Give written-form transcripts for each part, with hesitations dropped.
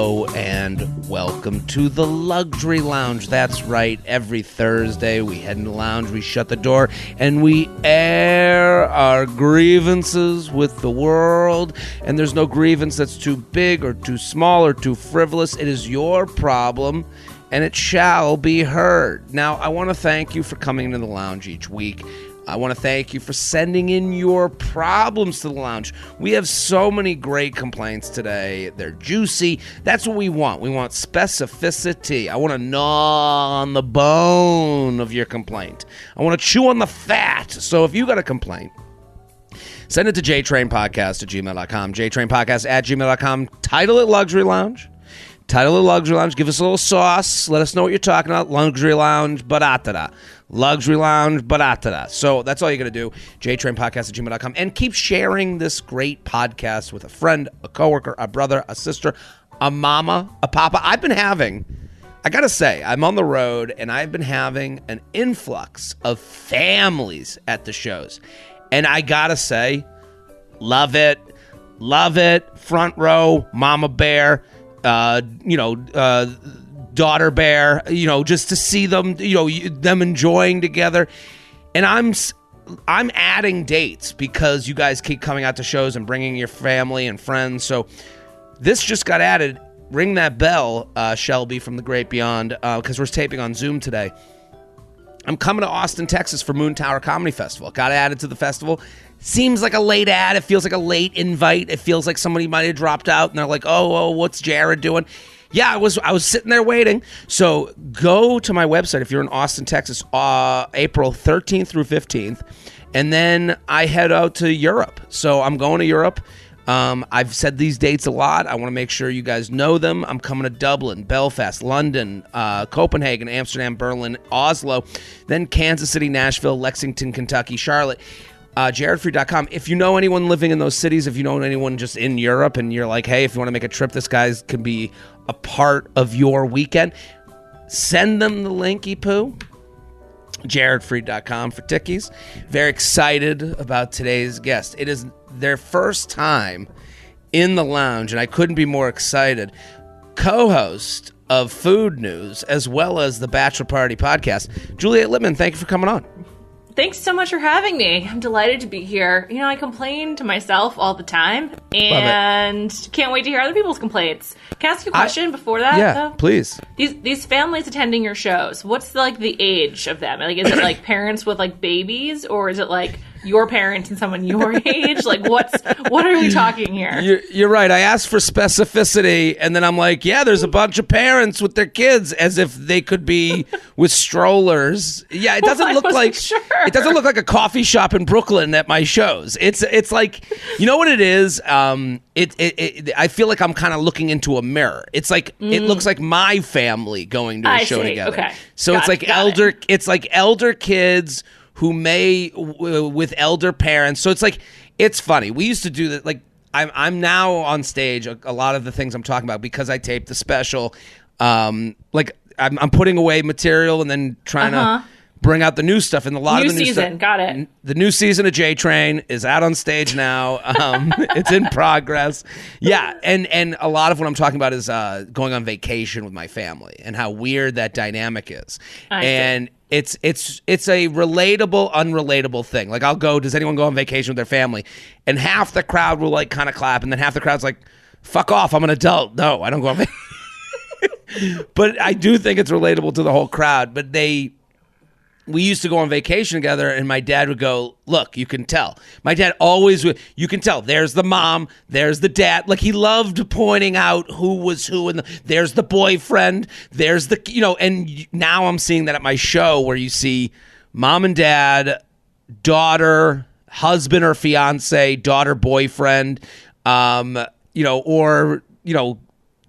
Hello and welcome to the Luxury Lounge. That's right, every Thursday we head in the lounge, we shut the door, and we air our grievances with the world. And there's no grievance that's too big or too small or too frivolous. It is your problem, and it shall be heard. Now, I want to thank you for coming into the lounge each week. I want to thank you for sending in your problems to the lounge. We have so many great complaints today. They're juicy. That's what we want. We want specificity. I want to gnaw on the bone of your complaint. I want to chew on the fat. So if you got a complaint, send it to JTrainPodcast@gmail.com. JTrainPodcast@gmail.com. Title it Luxury Lounge. Title it Luxury Lounge. Give us a little sauce. Let us know what you're talking about. Luxury Lounge, ba-da-da-da. Luxury Lounge, ba-da-da-da. So that's all you got to do. JTrainPodcast@gmail.com. And keep sharing this great podcast with a friend, a coworker, a brother, a sister, a mama, a papa. I got to say, I'm on the road, and I've been having an influx of families at the shows. And I got to say, love it. Love it. Front row, mama bear. Daughter bear, just to see them, them enjoying together. And I'm adding dates because you guys keep coming out to shows and bringing your family and friends. So this just got added. Ring that bell, Shelby from the Great Beyond, because we're taping on Zoom today. I'm coming to Austin, Texas for Moon Tower Comedy Festival. Got added to the festival. Seems like a late ad. It feels like a late invite. It feels like somebody might have dropped out, and they're like, oh, what's Jared doing? Yeah, I was sitting there waiting. So go to my website if you're in Austin, Texas, April 13th through 15th. And then I head out to Europe. So I'm going to Europe. I've said these dates a lot. I want to make sure you guys know them. I'm coming to Dublin, Belfast, London, Copenhagen, Amsterdam, Berlin, Oslo, then Kansas City, Nashville, Lexington, Kentucky, Charlotte. JaredFreid.com. If you know anyone living in those cities, if you know anyone just in Europe and you're like, hey, if you want to make a trip, this guy can be a part of your weekend, send them the linky poo. JaredFreid.com for tickies. Very excited about today's guest. It is their first time in the lounge, and I couldn't be more excited. Co-host of Food News, as well as the Bachelor Party podcast, Juliet Litman, thank you for coming on. Thanks so much for having me. I'm delighted to be here. I complain to myself all the time, and can't wait to hear other people's complaints. Can I ask you a question before that? Yeah, though? Please. These families attending your shows, what's the age of them? Is it parents with babies, or is it your parents and someone your age? What are we talking here? You're right. I asked for specificity, and then I'm like, yeah, there's a bunch of parents with their kids, as if they could be with strollers. Yeah, it doesn't look like sure. It doesn't look like a coffee shop in Brooklyn at my shows. It's like, you know what it is? I feel like I'm kind of looking into a mirror. It's like it looks like my family going to a show together. Okay. So it's like elder kids who may with elder parents. So it's funny. We used to do that. I'm now on stage. A lot of the things I'm talking about, because I taped the special. I'm putting away material and then trying to bring out the new stuff. And a lot of the new season, got it. The new season of JTrain is out on stage now. It's in progress. Yeah, and a lot of what I'm talking about is going on vacation with my family and how weird that dynamic is. And it's a relatable, unrelatable thing. I'll go, does anyone go on vacation with their family? And half the crowd will kind of clap, and then half the crowd's like, fuck off, I'm an adult. No, I don't go on vacation. But I do think it's relatable to the whole crowd. But we used to go on vacation together, and my dad would go, look, you can tell. My dad always would, you can tell. There's the mom, there's the dad. He loved pointing out who was who, and there's the boyfriend, there's the, and now I'm seeing that at my show where you see mom and dad, daughter, husband or fiance, daughter, boyfriend, or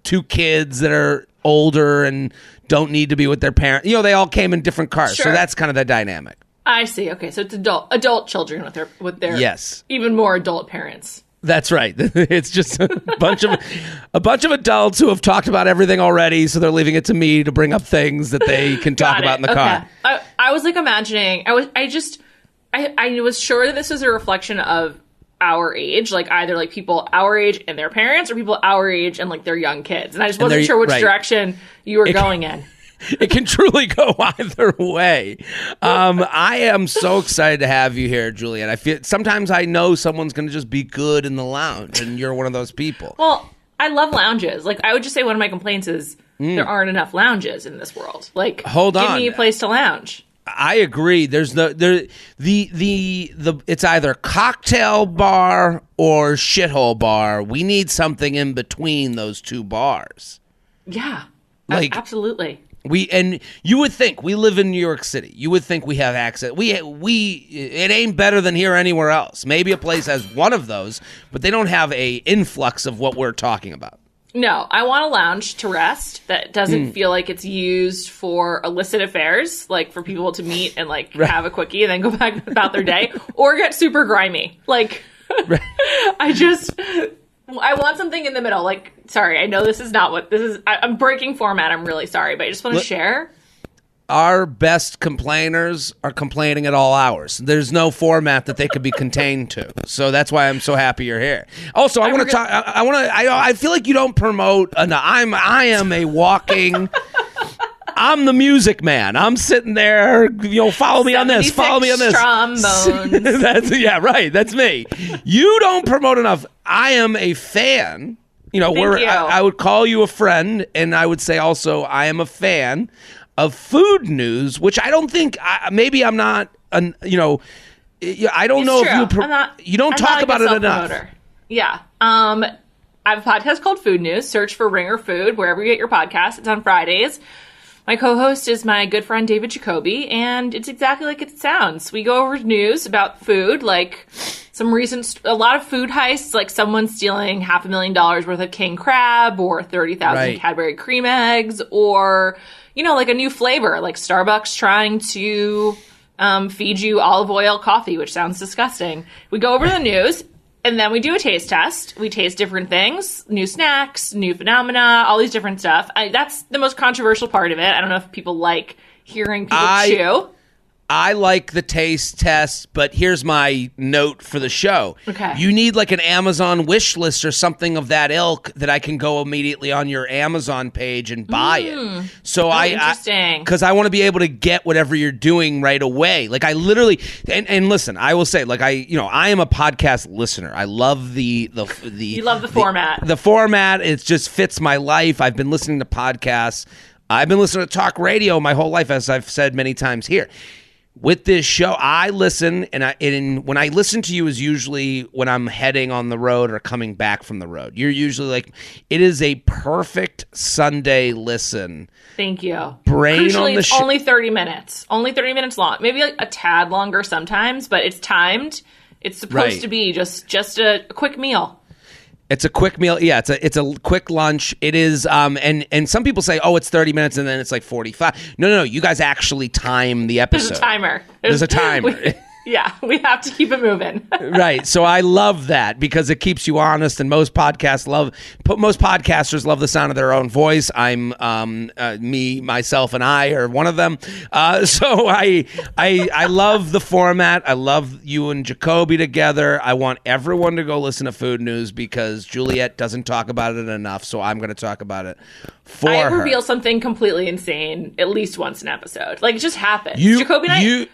two kids that are older and don't need to be with their parents. They all came in different cars. Sure. So that's kind of the dynamic. I see. Okay, so it's adult children with their yes, even more adult parents. That's right. It's just a bunch of adults who have talked about everything already, so they're leaving it to me to bring up things that they can talk about in the car. I was imagining. I was sure that this was a reflection of our age, like either like people our age and their parents or people our age and like their young kids. And I just wasn't sure which direction you were going in. It can truly go either way. I am so excited to have you here, Juliet. I feel sometimes I know someone's going to just be good in the lounge, and you're one of those people. Well, I love lounges. Like, I would just say one of my complaints is there aren't enough lounges in this world. Like, give me a place to lounge. I agree. There's the it's either cocktail bar or shithole bar. We need something in between those two bars. Yeah, like absolutely. And you would think we live in New York City. You would think we have access. It ain't better than here anywhere else. Maybe a place has one of those, but they don't have a influx of what we're talking about. No, I want a lounge to rest that doesn't feel like it's used for illicit affairs, like for people to meet and like have a quickie and then go back about their day, or get super grimy. Like, I want something in the middle. Like, sorry, I know this is not what this is. I'm breaking format. I'm really sorry, but I just want to share. Our best complainers are complaining at all hours. There's no format that they could be contained to. So that's why I'm so happy you're here. Also, I want to talk. I feel like you don't promote. I am a walking. I'm the music man. I'm sitting there, follow me on this, follow me on this. Trombones. That's me. You don't promote enough. I am a fan. I would call you a friend, and I would say also I am a fan of food news, which I don't think, maybe I'm not, I don't know if you don't talk about it enough. Yeah. I have a podcast called Food News. Search for Ringer Food wherever you get your podcast. It's on Fridays. My co-host is my good friend David Jacoby, and it's exactly like it sounds. We go over news about food, like a lot of food heists, like someone stealing $500,000 worth of king crab or 30,000 Cadbury cream eggs, or, like a new flavor, like Starbucks trying to feed you olive oil coffee, which sounds disgusting. We go over the news. And then we do a taste test. We taste different things, new snacks, new phenomena, all these different stuff. That's the most controversial part of it. I don't know if people like hearing people chew. I like the taste test, but here's my note for the show. Okay. You need like an Amazon wish list or something of that ilk that I can go immediately on your Amazon page and buy it. So interesting. Because I want to be able to get whatever you're doing right away. Like I literally, and listen, I will say, like I am a podcast listener. I love the you love the format. The format, it just fits my life. I've been listening to podcasts. I've been listening to talk radio my whole life, as I've said many times here. With this show, I listen, and when I listen to you is usually when I'm heading on the road or coming back from the road. You're usually like, it is a perfect Sunday listen. Thank you. Crucially, it's only 30 minutes. Only 30 minutes long. Maybe like a tad longer sometimes, but it's timed. It's supposed to be just a quick meal. It's a quick meal. Yeah, it's a quick lunch. It is, and some people say, oh, it's 30 minutes, and then it's like 45. No. You guys actually time the episode. There's a timer. There's a timer. We have to keep it moving. Right. So I love that because it keeps you honest, and most podcasters love the sound of their own voice. I'm me, myself, and I are one of them. So I love the format. I love you and Jacoby together. I want everyone to go listen to Food News because Juliet doesn't talk about it enough. So I'm going to talk about it for her. I reveal something completely insane at least once an episode. Like it just happens. Jacoby and I.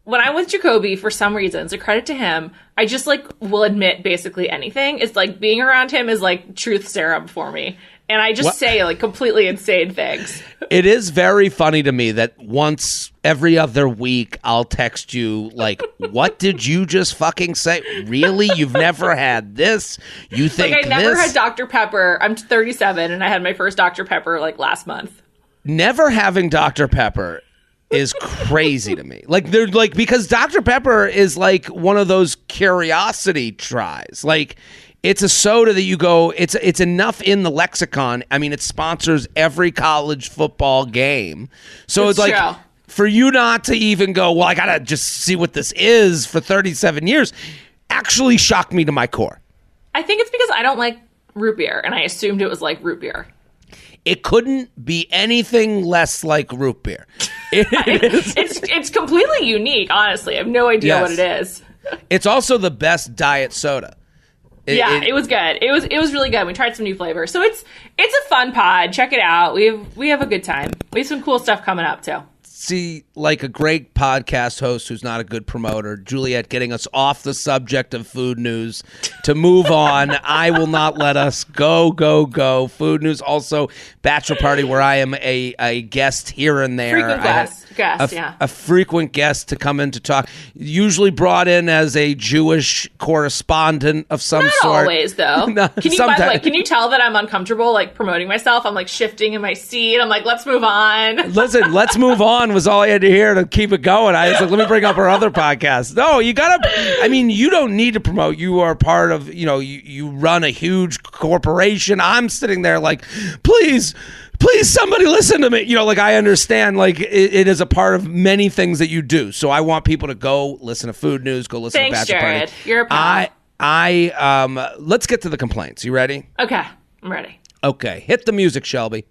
When I'm with Jacoby, for some reason, so credit to him, I just, like, will admit basically anything. It's like being around him is, like, truth serum for me. And I just say, like, completely insane things. It is very funny to me that once every other week, I'll text you, like, what did you just fucking say? Really? You've never had this? You think I never had Dr. Pepper. I'm 37, and I had my first Dr. Pepper, like, last month. Never having Dr. Pepper is crazy to me. Like they're like, because Dr. Pepper is like one of those curiosity tries. Like it's a soda that you go, it's enough in the lexicon. I mean, it sponsors every college football game. So it's like true. For you not to even go, well, I gotta just see what this is for 37 years, actually shocked me to my core. I think it's because I don't like root beer, and I assumed it was like root beer. It couldn't be anything less like root beer. It's completely unique, honestly. I have no idea what it is. It's also the best diet soda. It was good. It was really good. We tried some new flavors. So it's a fun pod. Check it out. We have a good time. We have some cool stuff coming up too. See, like a great podcast host who's not a good promoter, Juliet getting us off the subject of food news to move on. I will not let us go. Food news, also bachelor party where I am a guest here and there. Frequent guest, a frequent guest to come in to talk. Usually brought in as a Jewish correspondent of some sort. Not always, though. No, can you tell that I'm uncomfortable, like, promoting myself? I'm, like, shifting in my seat. I'm like, let's move on. Listen, let's move on was all I had to hear to keep it going. I was like, let me bring up our other podcast. No, you don't need to promote. You are part of, you run a huge corporation. I'm sitting there like, please somebody listen to me. I understand, like, it is a part of many things that you do. So I want people to go listen to Food News, go listen to Bachelor Jared. Party. You're a pal. Let's get to the complaints. You ready? Okay, I'm ready. Okay, hit the music, Shelby.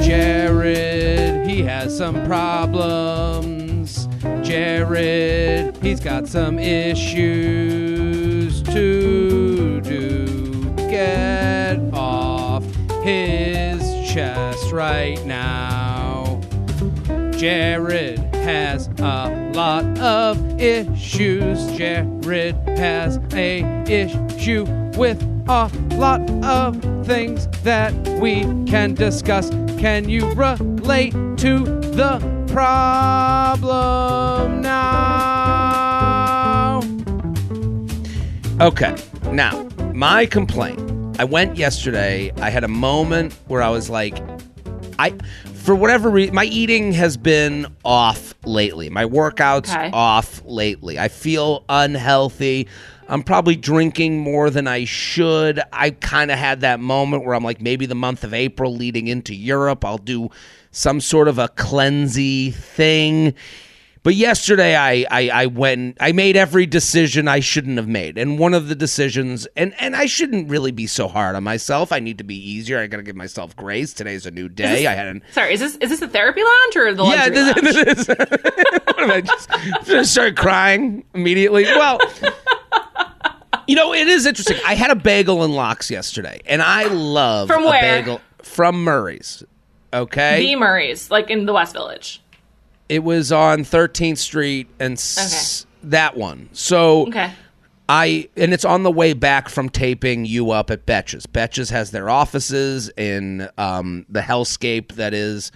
Jared, he has some problems. Jared, he's got some issues to do. Get off his chest right now. Jared has a lot of issues. Jared has a issue with a lot of things that we can discuss. Can you relate to the problem now? Okay, now, my complaint. I went yesterday. I had a moment where I was like, for whatever reason, my eating has been off lately. My workout's off lately. I feel unhealthy. I'm probably drinking more than I should. I kind of had that moment where I'm like, maybe the month of April leading into Europe, I'll do some sort of a cleansy thing. But yesterday I made every decision I shouldn't have made. And one of the decisions, and I shouldn't really be so hard on myself. I need to be easier. I got to give myself grace. Today's a new day. Is this the therapy lounge or the luxury lounge? This is. I just started crying immediately. Well, it is interesting. I had a bagel and lox yesterday, and I love From where? Bagel from Murray's. Okay? The Murray's, like in the West Village. It was on 13th Street and that one. So and it's on the way back from taping You Up at Betches. Betches has their offices in the hellscape that is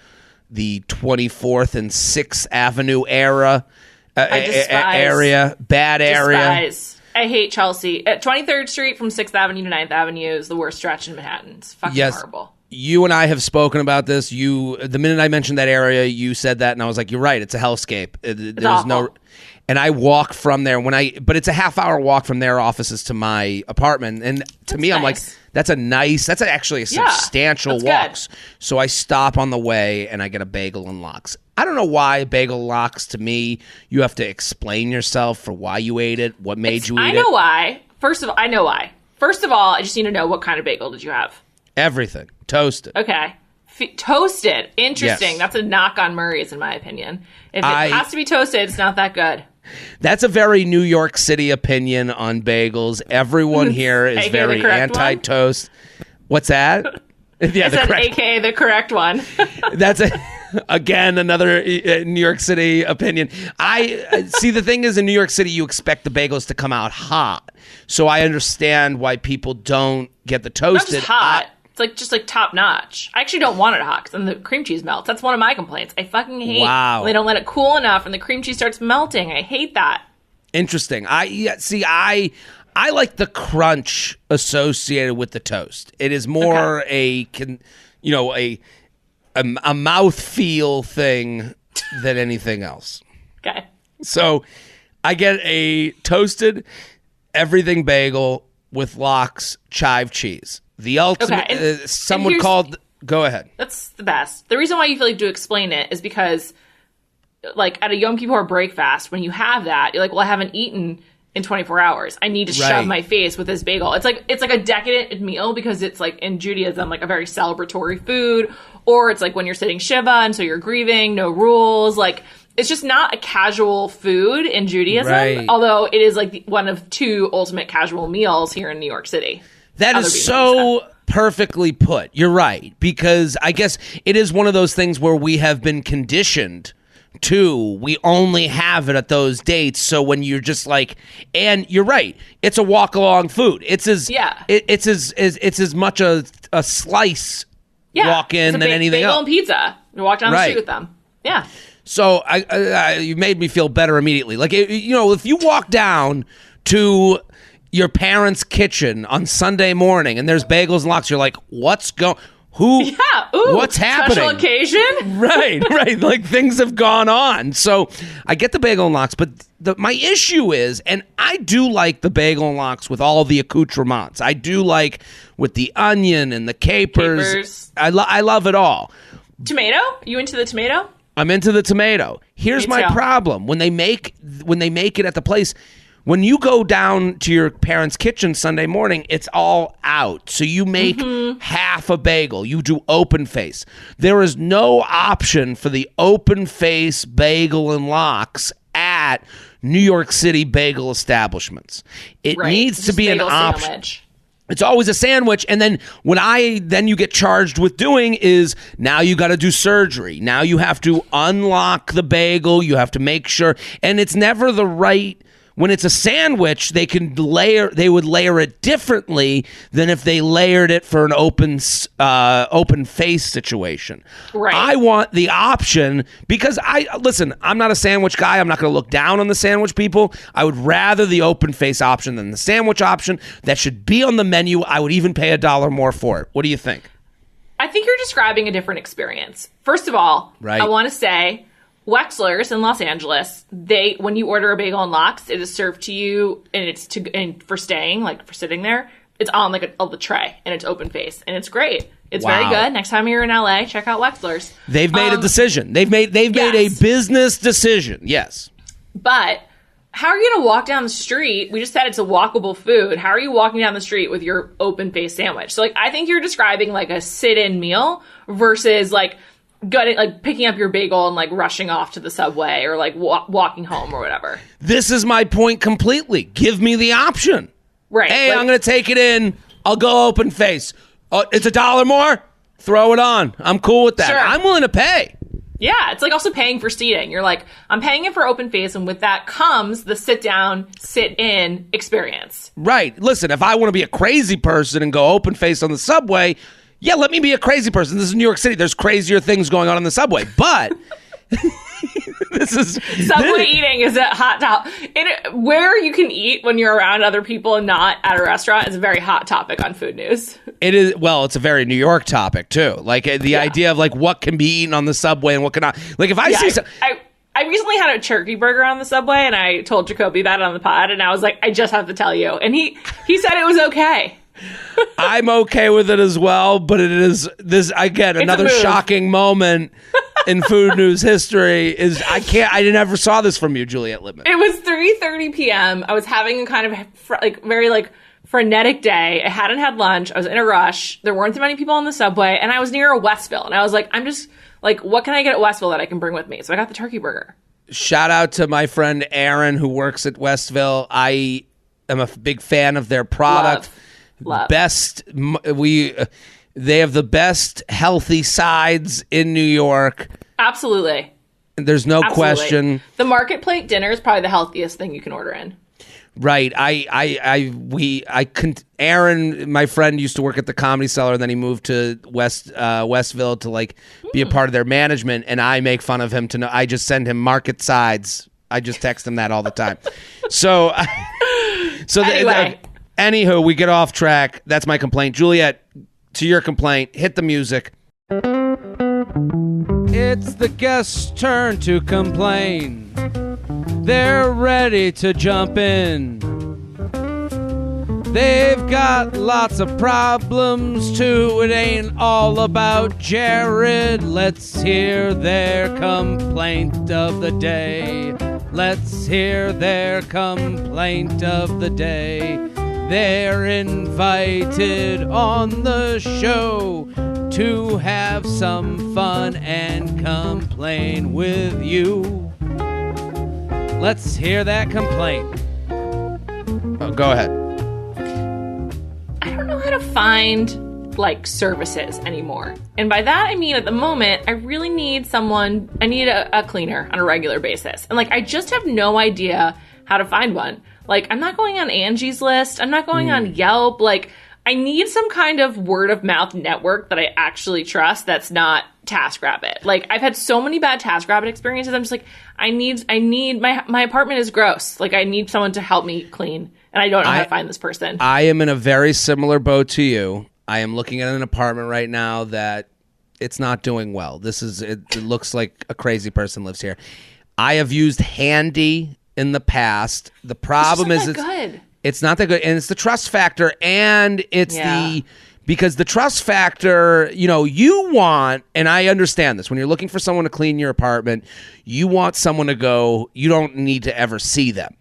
the 24th and 6th Avenue area. Bad area. I hate Chelsea. At 23rd Street from 6th Avenue to 9th Avenue is the worst stretch in Manhattan. It's fucking horrible. You and I have spoken about this. The minute I mentioned that area, you said that, and I was like, "You're right. It's a hellscape. There's awful. And I walk from there but it's a half-hour walk from their offices to my apartment, and to me, I'm like, that's actually a substantial walk. So I stop on the way and I get a bagel and lox. I don't know why bagel lox. To me, you have to explain yourself for why you ate it, what made you eat it. I know why. I know why. First of all, I just need to know what kind of bagel did you have? Everything. Toasted. Okay. Toasted. Interesting. Yes. That's a knock on Murray's, in my opinion. If it has to be toasted, it's not that good. That's a very New York City opinion on bagels. Everyone here is very anti-toast. What's that? Yeah, AKA the correct one. That's again another New York City opinion. I see. The thing is, in New York City, you expect the bagels to come out hot, so I understand why people don't get the toasted. Not just hot. It's just top notch. I actually don't want it hot because then the cream cheese melts. That's one of my complaints. I fucking hate when they don't let it cool enough and the cream cheese starts melting. I hate that. Interesting. I like the crunch associated with the toast. It is more a mouthfeel thing than anything else. Okay. So I get a toasted everything bagel with lox chive cheese. The ultimate. Some would call. Go ahead. That's the best. The reason why you feel like to explain it is because, like, at a Yom Kippur breakfast, when you have that, you're like, well, I haven't eaten in 24 hours. I need to shove my face with this bagel. It's like a decadent meal because it's like in Judaism, like a very celebratory food, or it's like when you're sitting Shiva and so you're grieving, no rules. Like, it's just not a casual food in Judaism, Right. although it is like one of two ultimate casual meals here in New York City. That is so perfectly put. You're right, because I guess it is one of those things where we have been conditioned to, we only have it at those dates. So when you're just like, and you're right, it's a walk along food. It's as it's as much a slice walk in than anything bagel else. And pizza. You walk down the street with them. Yeah. So you made me feel better immediately. Like, if you walk down to your parents' kitchen on Sunday morning and there's bagels and lox, you're like, what's going? What's happening? Special occasion? Right. Like, things have gone on. So I get the bagel and lox, but my issue is, and I do like the bagel and lox with all the accoutrements. I do like with the onion and the capers. I love it all. Tomato? You into the tomato? I'm into the tomato. Here's my problem. When they make it at the place, when you go down to your parents' kitchen Sunday morning, it's all out. So you make half a bagel. You do open face. There is no option for the open face bagel and lox at New York City bagel establishments. It needs to be an option. Sandwich. It's always a sandwich, and then what you get charged with doing is, now you got to do surgery. Now you have to unlock the bagel. You have to make sure, and it's never the right. When it's a sandwich, they would layer it differently than if they layered it for an open face situation. Right. I want the option, because I'm not a sandwich guy. I'm not going to look down on the sandwich people. I would rather the open face option than the sandwich option. That should be on the menu. I would even pay $1 more for it. What do you think? I think you're describing a different experience. First of all, I want to say, Wexler's in Los Angeles, when you order a bagel and lox, it is served to you, and for staying, like for sitting there, it's on like the tray, and it's open face, and it's great. It's very good. Next time you're in LA, check out Wexler's. They've made a decision. They've made a business decision. Yes. But how are you going to walk down the street? We just said it's a walkable food. How are you walking down the street with your open face sandwich? So I think you're describing like a sit-in meal versus picking up your bagel and rushing off to the subway or walking home or whatever. This is my point completely. Give me the option. Right. Hey, I'm going to take it in. I'll go open face. It's $1 more. Throw it on. I'm cool with that. Sure. I'm willing to pay. Yeah, it's also paying for seating. You're like, I'm paying it for open face, and with that comes the sit down, sit in experience. Right. Listen, if I want to be a crazy person and go open face on the subway, yeah, let me be a crazy person. This is New York City. There's crazier things going on the subway. But Subway eating is a hot topic. Where you can eat when you're around other people and not at a restaurant is a very hot topic on Food News. It is. Well, it's a very New York topic, too. The idea of what can be eaten on the subway and what cannot. If I see I recently had a turkey burger on the subway, and I told Jacoby that on the pod, and I was like, I just have to tell you. And he said it was okay. I'm okay with it as well, but it is this again another shocking moment in Food News history. I never saw this from you, Juliet Litman. It was 3:30 p.m. I was having a kind of very frenetic day. I hadn't had lunch. I was in a rush. There weren't that many people on the subway, and I was near a Westville, and I was like, I'm just what can I get at Westville that I can bring with me? So I got the turkey burger. Shout out to my friend Aaron who works at Westville. I am a big fan of their product. Love. They have the best healthy sides in New York. Absolutely. There's no question. The market plate dinner is probably the healthiest thing you can order in. Right. Aaron, my friend, used to work at the Comedy Cellar, and then he moved to Westville to be a part of their management. And I make fun of him to know. I just send him market sides. I just text him that all the time. Anyway. Anywho, we get off track. That's my complaint. Juliet, to your complaint, hit the music. It's the guest's turn to complain. They're ready to jump in. They've got lots of problems too. It ain't all about Jared. Let's hear their complaint of the day. Let's hear their complaint of the day. They're invited on the show to have some fun and complain with you. Let's hear that complaint. Oh, go ahead. I don't know how to find like services anymore. And by that, I mean, at the moment, I really need someone, I need a cleaner on a regular basis. And like, I just have no idea how to find one. Like, I'm not going on Angie's List. I'm not going on Yelp. Like, I need some kind of word of mouth network that I actually trust that's not TaskRabbit. Like, I've had so many bad TaskRabbit experiences. I'm just like, I need my apartment is gross. Like, I need someone to help me clean, and I don't know how to find this person. I am in a very similar boat to you. I am looking at an apartment right now that it's not doing well. It looks like a crazy person lives here. I have used Handy in the past. The problem is it's not that good, and it's the trust factor, and it's because the trust factor, you want, and I understand this, when you're looking for someone to clean your apartment, you want someone to go, you don't need to ever see them.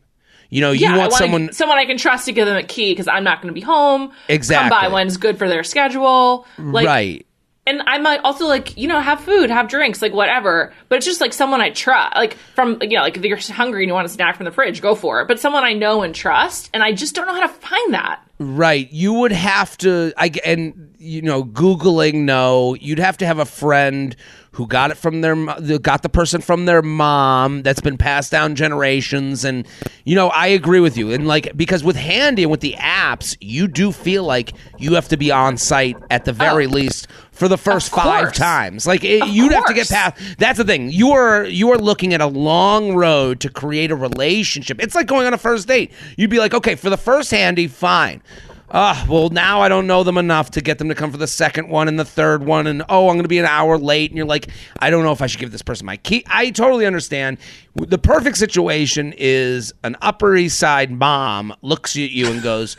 You want someone I can trust to give them a key because I'm not going to be home. Exactly. Come by when it's good for their schedule. Like, right. And I might also have food, have drinks, like whatever. But it's just like someone I trust, like from, like if you're hungry and you want a snack from the fridge, go for it. But someone I know and trust, and I just don't know how to find that. Right. You would have to, Googling, no. You'd have to have a friend who got the person from their mom that's been passed down generations. And, I agree with you. And because with Handy and with the apps, you do feel like you have to be on site at the very least for the first 5 times. You'd have to get past. That's the thing. You are looking at a long road to create a relationship. It's like going on a first date. You'd be like, okay, for the first Handy, fine. Well, now I don't know them enough to get them to come for the second one and the third one. And, I'm going to be an hour late. And you're like, I don't know if I should give this person my key. I totally understand. The perfect situation is an Upper East Side mom looks at you and goes,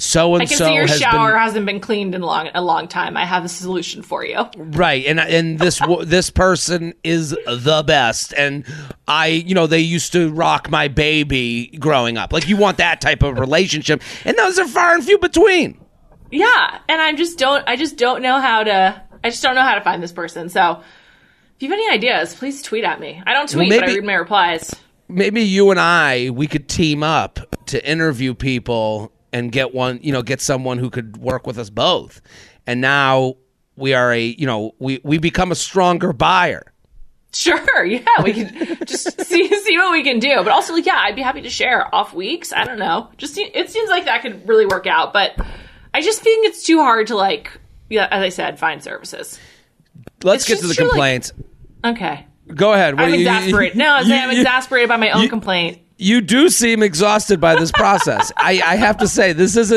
so-and-so I can see your shower hasn't been cleaned in a long time. I have a solution for you. Right. And this person is the best. And they used to rock my baby growing up. Like, you want that type of relationship. And those are far and few between. Yeah. And I just don't know how to find this person. So if you have any ideas, please tweet at me. I don't tweet, but I read my replies. Maybe you and we could team up to interview people and get someone who could work with us both. And now we are we become a stronger buyer. Sure, yeah, we can just see what we can do. But also, I'd be happy to share off weeks. I don't know. It seems like that could really work out. But I just think it's too hard to as I said, find services. Let's get to the complaints. Okay. Go ahead. I'm exasperated. I'm exasperated by my own complaint. You do seem exhausted by this process. I have to say, this is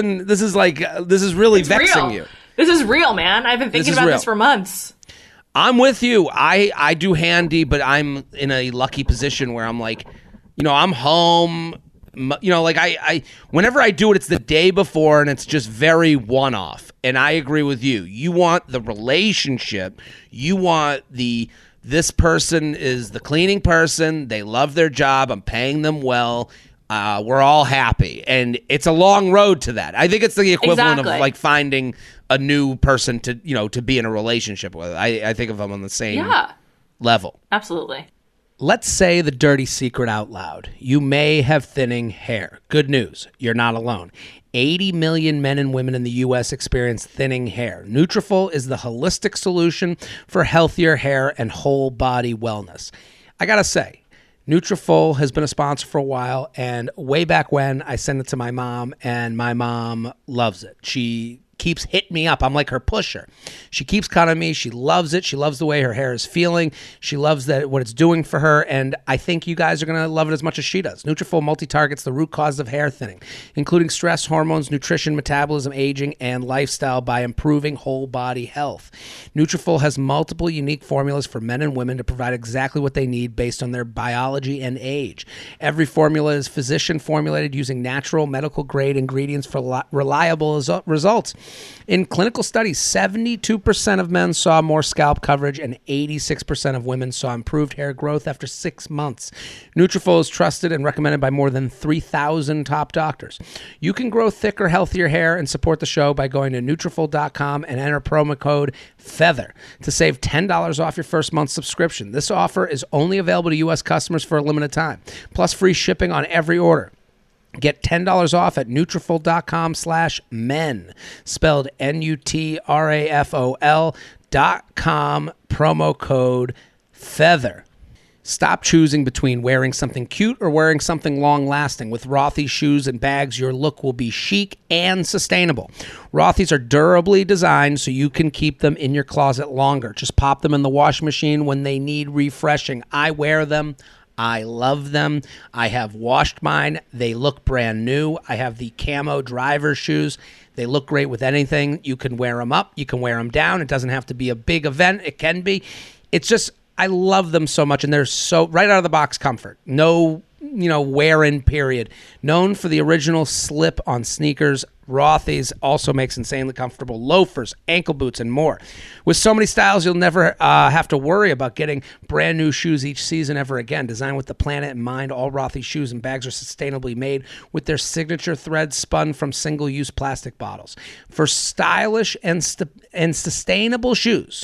really vexing you. This is real, man. I've been thinking about this for months. I'm with you. I do Handy, but I'm in a lucky position where I'm like, I'm home. I whenever I do it, it's the day before and it's just very one-off. And I agree with you. You want the relationship. You want this person is the cleaning person. They love their job. I'm paying them well. We're all happy. And it's a long road to that. I think it's the equivalent of finding a new person to be in a relationship with. I think of them on the same level. Absolutely. Let's say the dirty secret out loud. You may have thinning hair. Good news. You're not alone. 80 million men and women in the U.S. experience thinning hair. Nutrafol is the holistic solution for healthier hair and whole body wellness. I gotta say, Nutrafol has been a sponsor for a while, and way back when, I sent it to my mom, and my mom loves it. She keeps hitting me up. I'm like her pusher. She keeps cutting me. She loves it. She loves the way her hair is feeling. She loves what it's doing for her, and I think you guys are going to love it as much as she does. Nutrafol multi-targets the root cause of hair thinning, including stress, hormones, nutrition, metabolism, aging, and lifestyle by improving whole body health. Nutrafol has multiple unique formulas for men and women to provide exactly what they need based on their biology and age. Every formula is physician formulated using natural medical grade ingredients for reliable results. In clinical studies, 72% of men saw more scalp coverage and 86% of women saw improved hair growth after 6 months. Nutrafol is trusted and recommended by more than 3,000 top doctors. You can grow thicker, healthier hair and support the show by going to Nutrafol.com and enter promo code FEATHER to save $10 off your first month's subscription. This offer is only available to U.S. customers for a limited time, plus free shipping on every order. Get $10 off at Nutrafol.com/men, spelled Nutrafol.com, promo code FEATHER. Stop choosing between wearing something cute or wearing something long-lasting. With Rothy's shoes and bags, your look will be chic and sustainable. Rothy's are durably designed so you can keep them in your closet longer. Just pop them in the washing machine when they need refreshing. I wear them. I love them. I have washed mine. They look brand new. I have the camo driver shoes. They look great with anything. You can wear them up. You can wear them down. It doesn't have to be a big event. It can be. It's just, I love them so much, and they're so right out of the box comfort. No, wear in period. Known for the original slip on sneakers, Rothy's also makes insanely comfortable loafers, ankle boots, and more. With so many styles, you'll never have to worry about getting brand new shoes each season ever again. Designed with the planet in mind, all Rothy's shoes and bags are sustainably made with their signature threads spun from single-use plastic bottles. For stylish and sustainable shoes,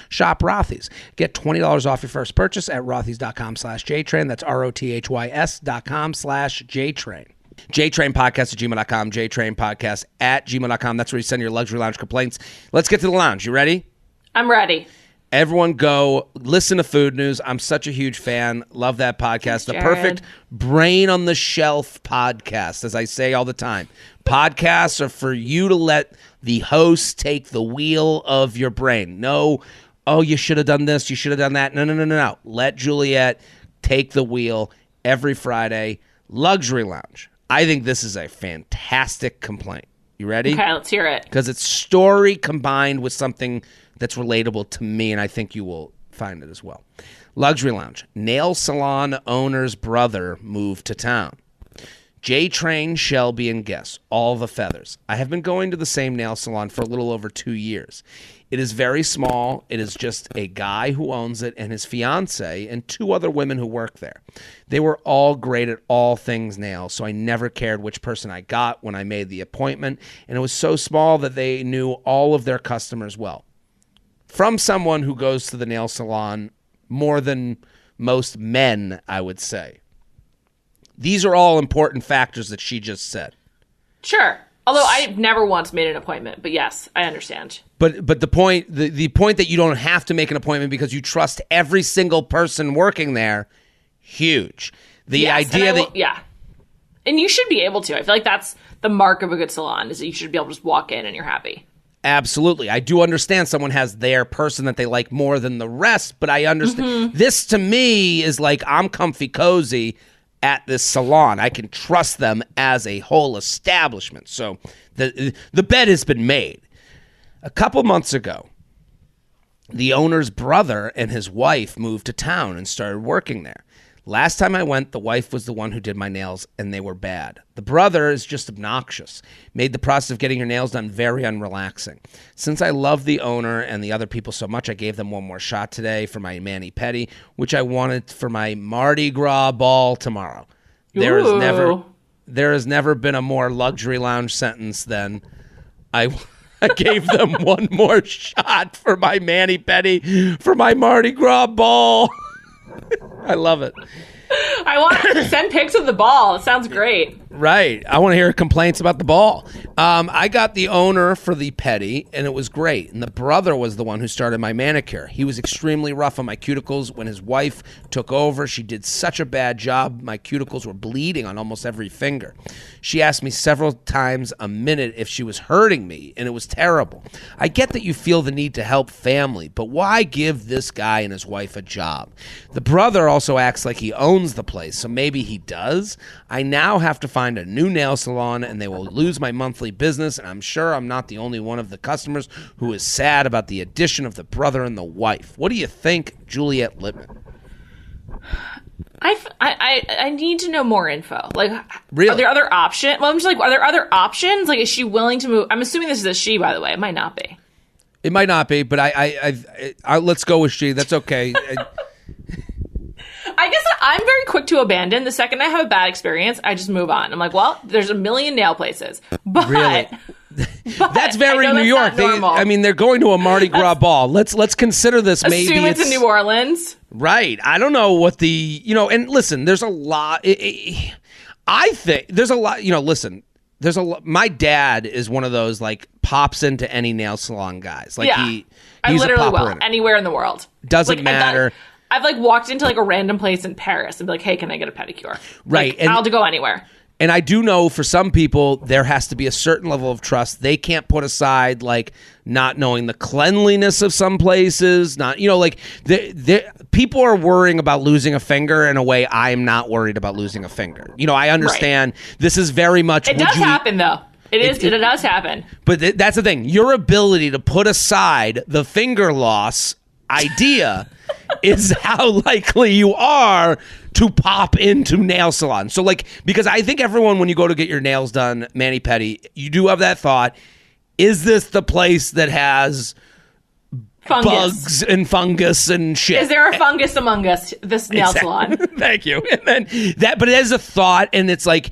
shop Rothy's. Get $20 off your first purchase at rothys.com/JTrain. That's ROTHYS.com/JTrain. JTrain podcast at gmail.com, JTrain podcast at gmail.com. That's where you send your luxury lounge complaints. Let's get to the lounge. You ready? I'm ready. Everyone go listen to Food News. I'm such a huge fan. Love that podcast. The perfect brain on the shelf podcast, as I say all the time. Podcasts are for you to let the host take the wheel of your brain. No, oh, you should have done this, you should have done that. No. Let Juliet take the wheel every Friday. Luxury Lounge. I think this is a fantastic complaint. You ready? Okay, let's hear it. Because it's story combined with something that's relatable to me, and I think you will find it as well. Luxury Lounge. Nail salon owner's brother moved to town. JTrain, Shelby, and guests. All the feathers. I have been going to the same nail salon for a little over 2 years. It is very small. It is just a guy who owns it and his fiance and 2 other women who work there. They were all great at all things nails, so I never cared which person I got when I made the appointment, and it was so small that they knew all of their customers well. From someone who goes to the nail salon more than most men, I would say. These are all important factors that she just said. Sure. Although I've never once made an appointment, but yes, I understand. But the point that you don't have to make an appointment because you trust every single person working there, huge. Yeah. And you should be able to. I feel like that's the mark of a good salon, is that you should be able to just walk in and you're happy. Absolutely. I do understand someone has their person that they like more than the rest, but I understand. Mm-hmm. This to me is like I'm comfy cozy at this salon. I can trust them as a whole establishment. So the bet has been made. A couple months ago, the owner's brother and his wife moved to town and started working there. Last time I went, the wife was the one who did my nails, and they were bad. The brother is just obnoxious. Made the process of getting your nails done very unrelaxing. Since I love the owner and the other people so much, I gave them one more shot today for my mani-pedi, which I wanted for my Mardi Gras ball tomorrow. There has never been a more luxury lounge sentence than I gave them one more shot for my mani-pedi for my Mardi Gras ball. I love it. I want to send pics of the ball. It sounds great. Right. I want to hear complaints about the ball. I got the owner for the pedi, and it was great. And the brother was the one who started my manicure. He was extremely rough on my cuticles. When his wife took over, she did such a bad job. My cuticles were bleeding on almost every finger. She asked me several times a minute if she was hurting me, and it was terrible. I get that you feel the need to help family, but why give this guy and his wife a job? The brother also acts like he owns the place, so maybe he does. I now have to find a new nail salon, and they will lose my monthly business, and I'm sure I'm not the only one of the customers who is sad about the addition of the brother and the wife. What do you think, Juliet Litman? I need to know more info. Like, really? Are there other options? Well, I'm just like, are there other options? Like, is she willing to move? I'm assuming this is a she, by the way. It might not be. It might not be, but I let's go with she. That's okay. I guess I'm very quick to abandon. The second I have a bad experience, I just move on. I'm like, well, there's a million nail places. But, really? That's very New York. They're going to a Mardi Gras ball. Let's consider this maybe. Assume it's in New Orleans. Right. I don't know what and listen, there's a lot. I think there's a lot, listen, there's a lot. My dad is one of those like pops into any nail salon guys. Like he's I literally will. will. Anywhere in the world. Doesn't matter. I've like walked into like a random place in Paris and be like, hey, can I get a pedicure? Right. Like, I'll go anywhere. And I do know for some people, there has to be a certain level of trust. They can't put aside like not knowing the cleanliness of some places. Not, like people are worrying about losing a finger in a way I'm not worried about losing a finger. I understand this is very much. It does happen though. It does happen. But that's the thing. Your ability to put aside the finger loss idea is how likely you are to pop into nail salons. So because I think everyone, when you go to get your nails done, mani-pedi, you do have that thought, is this the place that has bugs and fungus and shit? Is there a fungus among us, this nail salon? Thank you. And then but it is a thought, and it's like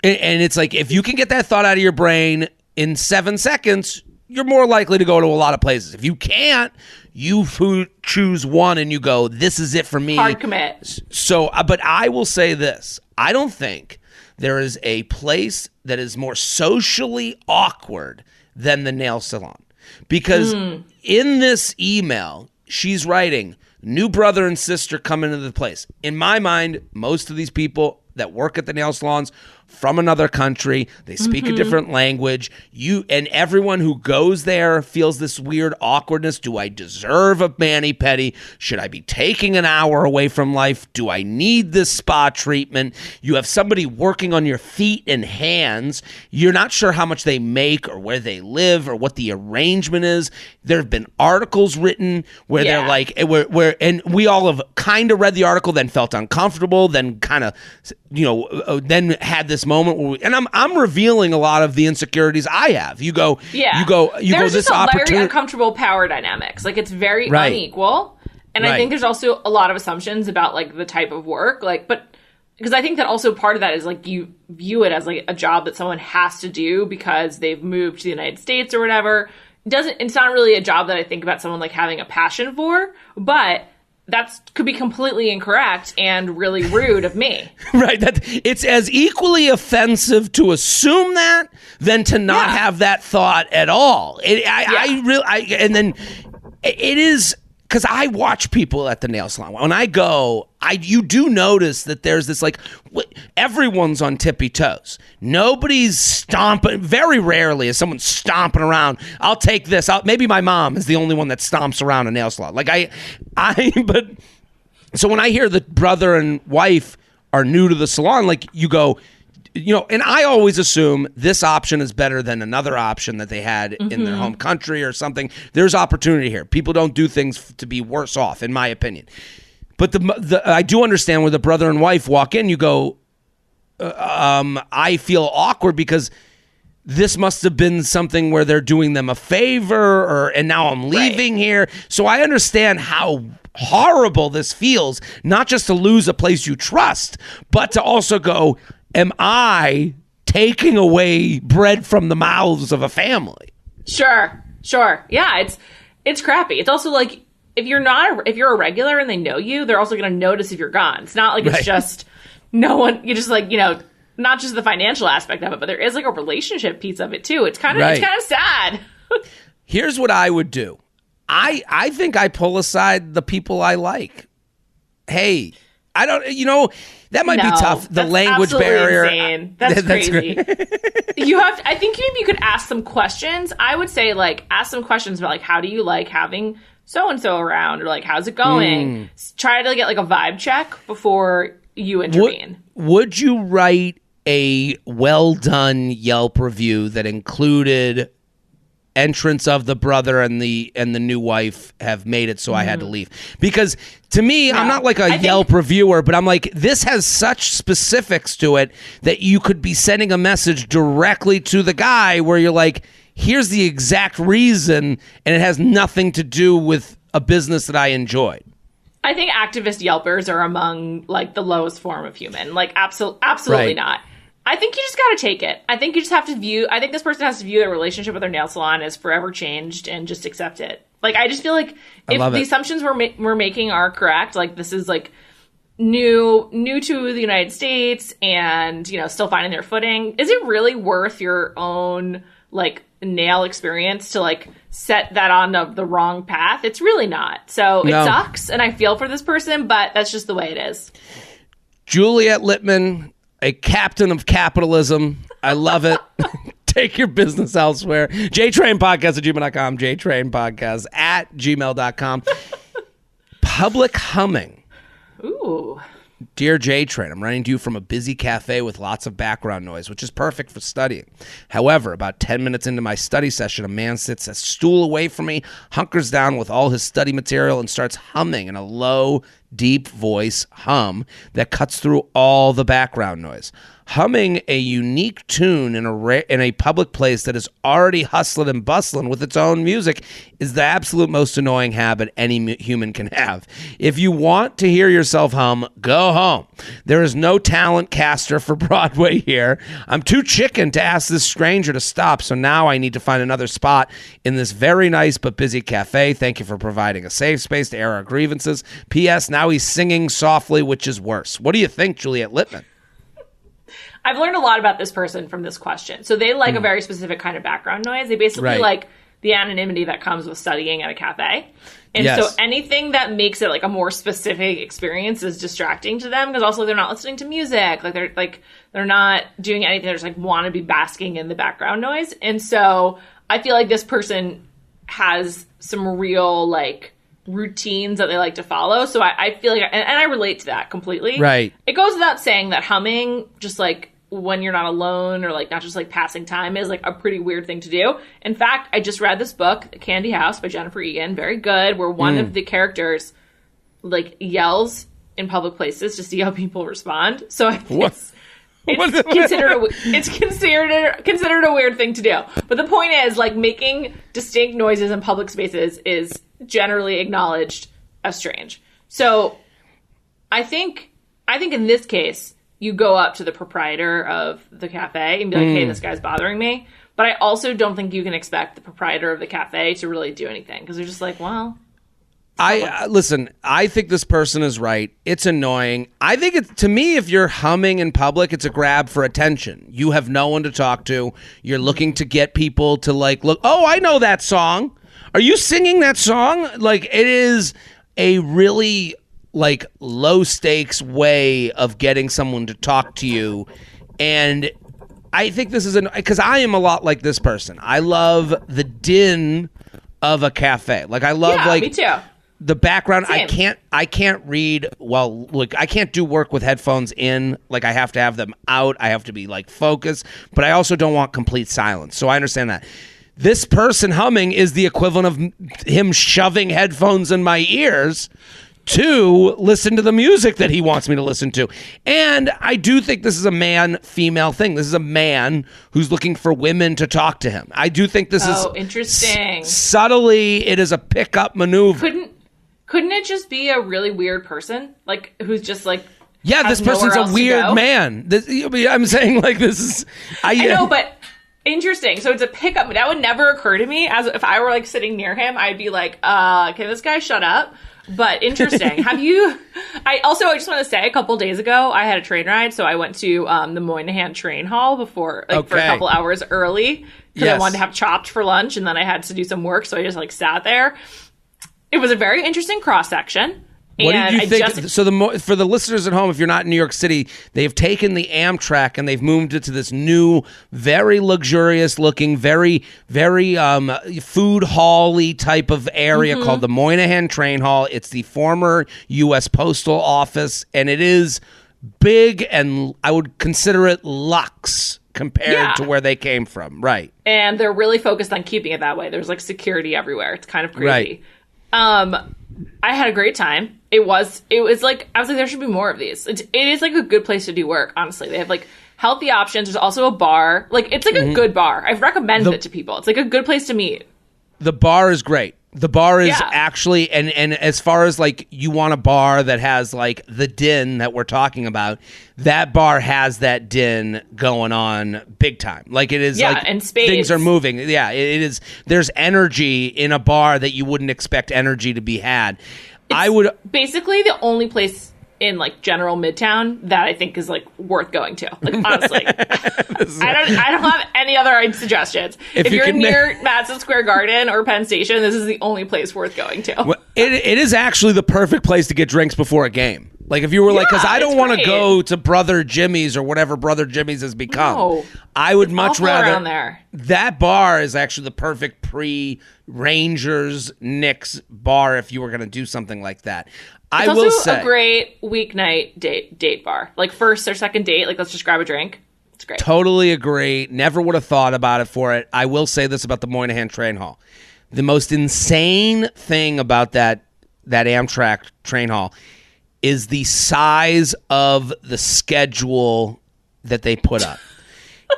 if you can get that thought out of your brain in 7 seconds, you're more likely to go to a lot of places. If you can't, you choose one and you go, this is it for me. Hard commit. So, but I will say this. I don't think there is a place that is more socially awkward than the nail salon. Because in this email, she's writing, new brother and sister come into the place. In my mind, most of these people that work at the nail salons from another country, they speak a different language. And everyone who goes there feels this weird awkwardness. Do I deserve a mani-pedi? Should I be taking an hour away from life? Do I need this spa treatment? You have somebody working on your feet and hands. You're not sure how much they make or where they live or what the arrangement is. There have been articles written where they're like, and we all have kind of read the article, then felt uncomfortable, then kind of, then had this moment where and I'm revealing a lot of the insecurities I have. You go. There's just a very uncomfortable power dynamics. Like it's very unequal, and I think there's also a lot of assumptions about like the type of work. But because I think that also part of that is like you view it as like a job that someone has to do because they've moved to the United States or whatever. It's not really a job that I think about someone like having a passion for, but that could be completely incorrect and really rude of me. Right. It's as equally offensive to assume that than to not have that thought at all. And then it is because I watch people at the nail salon. When I go, you do notice that there's this like everyone's on tippy toes. Nobody's stomping. Very rarely is someone stomping around. I'll take this. Maybe my mom is the only one that stomps around a nail salon. But so when I hear that brother and wife are new to the salon, like you go, and I always assume this option is better than another option that they had in their home country or something. There's opportunity here. People don't do things to be worse off, in my opinion. But I do understand where the brother and wife walk in, you go, I feel awkward because this must have been something where they're doing them a favor and now I'm leaving here. So I understand how horrible this feels, not just to lose a place you trust, but to also go, am I taking away bread from the mouths of a family? Sure. Yeah, it's crappy. It's also like if you're a regular and they know you, they're also going to notice if you're gone. It's not like it's just no one. You just like not just the financial aspect of it, but there is like a relationship piece of it too. It's kind of sad. Here's what I would do. I think I pull aside the people I like. Hey, I don't. That might be tough. The language barrier. Insane. That's crazy. I think maybe you could ask some questions. I would say ask some questions about how do you like having so-and-so around, or how's it going? Try to get a vibe check before you intervene. Would you write a well done Yelp review that included entrance of the brother and the new wife have made it so I had to leave. Because to me, I'm not like a Yelp reviewer, but I'm like, this has such specifics to it that you could be sending a message directly to the guy where you're like, here's the exact reason, and it has nothing to do with a business that I enjoyed. I think activist Yelpers are among like the lowest form of human. Like absolutely not. I think you just got to take it. I think you just have to I think this person has to view their relationship with their nail salon as forever changed and just accept it. Like, I just feel like if the assumptions we're making are correct, like this is like new to the United States and, you know, still finding their footing. Is it really worth your own like nail experience to like set that on the wrong path? It's really not. So it sucks, and I feel for this person, but that's just the way it is. Juliet Litman, a captain of capitalism. I love it. Take your business elsewhere. JTrain podcast at gmail.com. JTrain podcast at gmail.com. Public humming. Ooh. Dear JTrain, I'm writing to you from a busy cafe with lots of background noise, which is perfect for studying. However, about 10 minutes into my study session, a man sits a stool away from me, hunkers down with all his study material, and starts humming in a low, deep voice hum that cuts through all the background noise. Humming a unique tune in a public place that is already hustling and bustling with its own music is the absolute most annoying habit any human can have. If you want to hear yourself hum, go home. There is no talent caster for Broadway here. I'm too chicken to ask this stranger to stop, so now I need to find another spot in this very nice but busy cafe. Thank you for providing a safe space to air our grievances. P.S. Now he's singing softly, which is worse. What do you think, Juliet Litman? I've learned a lot about this person from this question. So they like a very specific kind of background noise. They basically like the anonymity that comes with studying at a cafe. And so anything that makes it like a more specific experience is distracting to them, because also they're not listening to music. They're not doing anything. They're just like want to be basking in the background noise. And so I feel like this person has some real like routines that they like to follow. So I feel like, and I relate to that completely. Right. It goes without saying that humming, just like when you're not alone or like not just like passing time, is like a pretty weird thing to do. In fact, I just read this book, Candy House by Jennifer Egan, very good, where one of the characters like yells in public places to see how people respond. So I think it's considered a weird thing to do. But the point is, like, making distinct noises in public spaces is generally acknowledged as strange. So I think in this case, you go up to the proprietor of the cafe and be like, hey, this guy's bothering me. But I also don't think you can expect the proprietor of the cafe to really do anything, because they're just like, well... Listen, I think this person is right. It's annoying. I think to me, if you're humming in public, it's a grab for attention. You have no one to talk to. You're looking to get people to like, look, oh, I know that song. Are you singing that song? Like, it is a really like low stakes way of getting someone to talk to you. And I think this is because I am a lot like this person. I love the din of a cafe. Like, I love me too. The background. Same. I can't read well. Like, I can't do work with headphones in. Like, I have to have them out. I have to be like focused, but I also don't want complete silence. So I understand that. This person humming is the equivalent of him shoving headphones in my ears to listen to the music that he wants me to listen to. And I do think this is a man-female thing. This is a man who's looking for women to talk to him. I do think this is interesting. Subtly, it is a pickup maneuver. Couldn't it just be a really weird person, like, who's just like, yeah, this person's a weird man. I'm saying, like, this is I know, but interesting. So it's a pickup. That would never occur to me. As if I were like sitting near him, I'd be like, can this guy shut up? But interesting. I just want to say, a couple days ago, I had a train ride. So I went to the Moynihan train hall for a couple hours early, because I wanted to have chopped for lunch, and then I had to do some work. So I just like sat there. It was a very interesting cross section. What did you think? For the listeners at home, if you're not in New York City, they've taken the Amtrak and they've moved it to this new, very luxurious looking, very, very food hall-y type of area called the Moynihan Train Hall. It's the former U.S. Postal Office, and it is big, and I would consider it luxe compared to where they came from. Right. And they're really focused on keeping it that way. There's like security everywhere. It's kind of crazy. Right. I had a great time. It was like, I was like, there should be more of these. It is like a good place to do work, honestly. They have like healthy options. There's also a bar. Like, it's like a good bar. I've recommended it to people. It's like a good place to meet. The bar is great. The bar is actually, and as far as like you want a bar that has like the din that we're talking about, that bar has that din going on big time. Like it is like and space. Things are moving. Yeah, it is. There's energy in a bar that you wouldn't expect energy to be had. I would basically the only place in like general Midtown that I think is like worth going to. Like honestly, I don't have any other suggestions. If you're near Madison Square Garden or Penn Station, this is the only place worth going to. Well, it is actually the perfect place to get drinks before a game. Like if you were like, because I don't want to go to Brother Jimmy's or whatever Brother Jimmy's has become. No, I would much rather around there. That bar is actually the perfect pre-Rangers Knicks bar if you were going to do something like that. It's also a great weeknight date bar. Like first or second date, like let's just grab a drink. It's great. Totally agree. Never would have thought about it for it. I will say this about the Moynihan Train Hall. The most insane thing about that Amtrak train hall is the size of the schedule that they put up.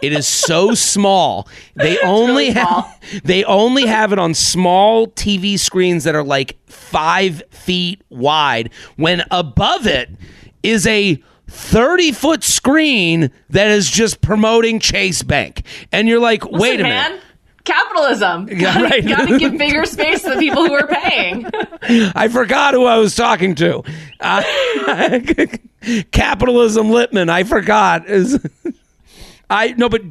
It is so small. They only have it on small TV screens that are like 5 feet wide, when above it is a 30-foot screen that is just promoting Chase Bank. And you're like, wait a minute. Man. Capitalism. Yeah, right. You gotta give bigger space to the people who are paying. I forgot who I was talking to. Capitalism Litman. I forgot. But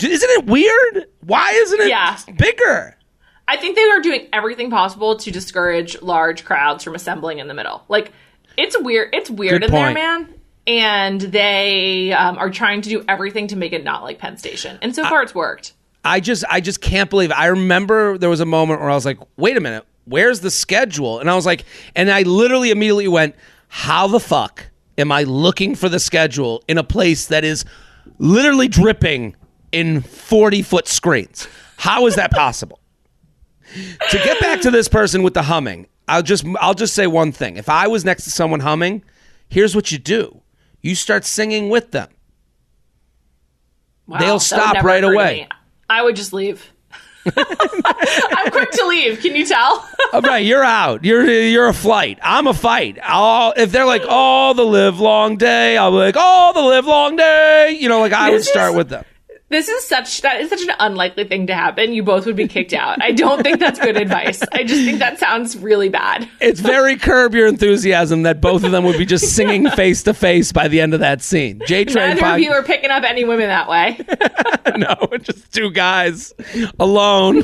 isn't it weird? Why isn't it bigger? I think they are doing everything possible to discourage large crowds from assembling in the middle. Like, it's weird. It's weird in there, man. And they are trying to do everything to make it not like Penn Station. And so far, it's worked. I just can't believe it. I remember there was a moment where I was like, wait a minute, where's the schedule? And I was like, and I literally immediately went, how the fuck am I looking for the schedule in a place that is literally dripping in 40-foot screens? How is that possible? To get back to this person with the humming, I'll just say one thing. If I was next to someone humming, here's what you do. You start singing with them. Wow, they'll stop right away. I would just leave. I'm quick to leave. Can you tell? Oh, right, you're out. You're a flight. I'm a fight. If they're like, oh, the live long day, I'll be like, oh, the live long day. You know, like I would start with them. That is such an unlikely thing to happen. You both would be kicked out. I don't think that's good advice. I just think that sounds really bad. It's very Curb Your Enthusiasm that both of them would be just singing face to face by the end of that scene. JTrain. Neither of you are picking up any women that way. No, just two guys alone.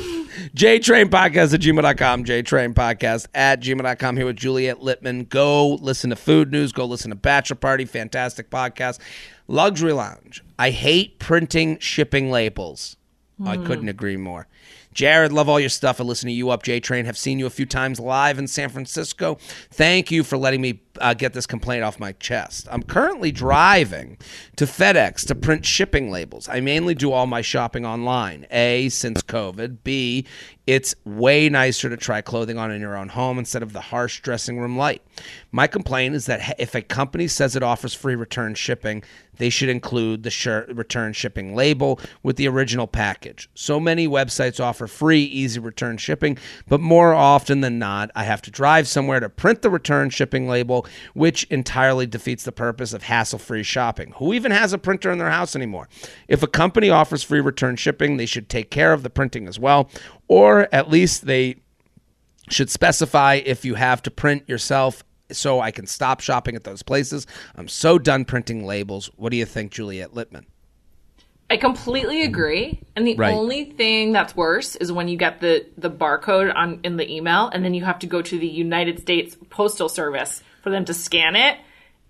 JTrain podcast at gmail.com. JTrain podcast at gmail.com. Here with Juliet Litman. Go listen to Food News. Go listen to Bachelor Party. Fantastic podcast. Luxury Lounge. I hate printing shipping labels. I couldn't agree more. Jared, love all your stuff. I listen to you up, JTrain. Have seen you a few times live in San Francisco. Thank you for letting me get this complaint off my chest. I'm currently driving to FedEx to print shipping labels. I mainly do all my shopping online. A, since COVID. B, it's way nicer to try clothing on in your own home instead of the harsh dressing room light. My complaint is that if a company says it offers free return shipping, they should include the return shipping label with the original package. So many websites offer free, easy return shipping, but more often than not, I have to drive somewhere to print the return shipping label, which entirely defeats the purpose of hassle-free shopping. Who even has a printer in their house anymore? If a company offers free return shipping, they should take care of the printing as well, or at least they should specify if you have to print yourself so I can stop shopping at those places. I'm so done printing labels. What do you think, Juliet Litman? I completely agree. And the only thing that's worse is when you get the barcode in the email and then you have to go to the United States Postal Service for them to scan it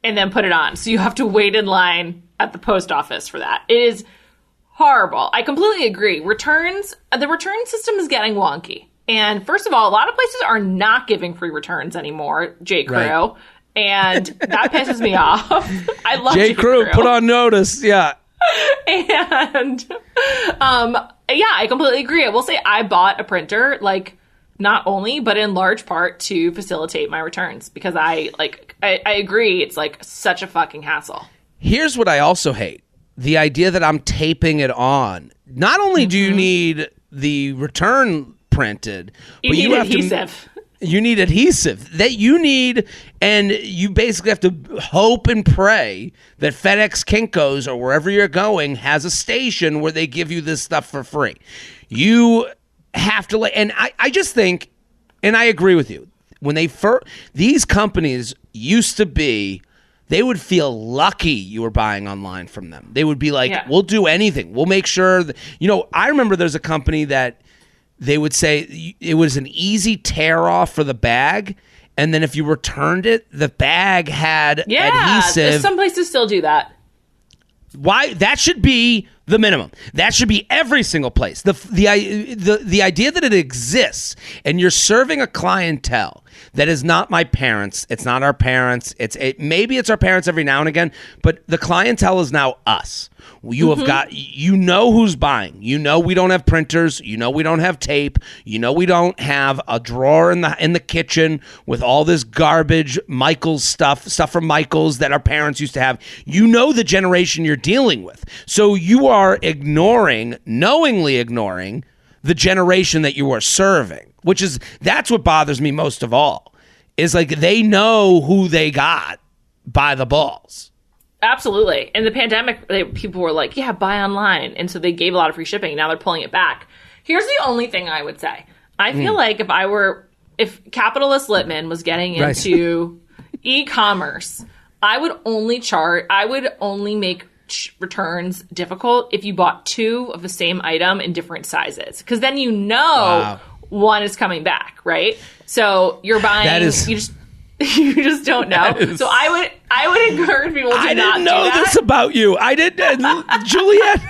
and then put it on. So you have to wait in line at the post office for that. It is horrible. I completely agree. The return system is getting wonky. And first of all, a lot of places are not giving free returns anymore, J. Crew. Right. And that pisses me off. I love J. Crew. Put on notice. Yeah. And yeah, I completely agree. I will say I bought a printer, like, not only, but in large part to facilitate my returns, because I agree, it's like such a fucking hassle. Here's what I also hate. The idea that I'm taping it on. Not only do you need the return printed, but you need have adhesive. You need adhesive that you need, and you basically have to hope and pray that FedEx Kinko's or wherever you're going has a station where they give you this stuff for free. You have to, and I just think, and I agree with you, when these companies used to be, they would feel lucky you were buying online from them. They would be like, we'll do anything. We'll make sure that, I remember there's a company that they would say it was an easy tear off for the bag. And then if you returned it, the bag had adhesive. Some places still do that. Why? That should be the minimum. That should be every single place. The idea that it exists and you're serving a clientele that is not my parents. It's not our parents. Maybe it's our parents every now and again, but the clientele is now us. You have got, who's buying. We don't have printers. We don't have tape. We don't have a drawer in the kitchen with all this garbage, Michael's stuff from Michael's that our parents used to have. The generation you're dealing with. So you are knowingly ignoring the generation that you are serving, that's what bothers me most of all, is like they know who they got by the balls. Absolutely. In the pandemic, people were like, yeah, buy online. And so they gave a lot of free shipping. Now they're pulling it back. Here's the only thing I would say. I feel like if capitalist Litman was getting into e-commerce, I would only make returns difficult if you bought two of the same item in different sizes. Because then one is coming back, right? So you're buying, you just don't know. So I would encourage people to not do that. I didn't know this about you. I didn't, Juliet.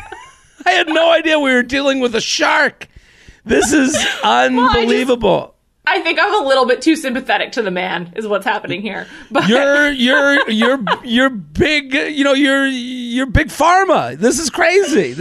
I had no idea we were dealing with a shark. This is unbelievable. I think I'm a little bit too sympathetic to the man, is what's happening here. But you're big, you're big pharma. This is crazy.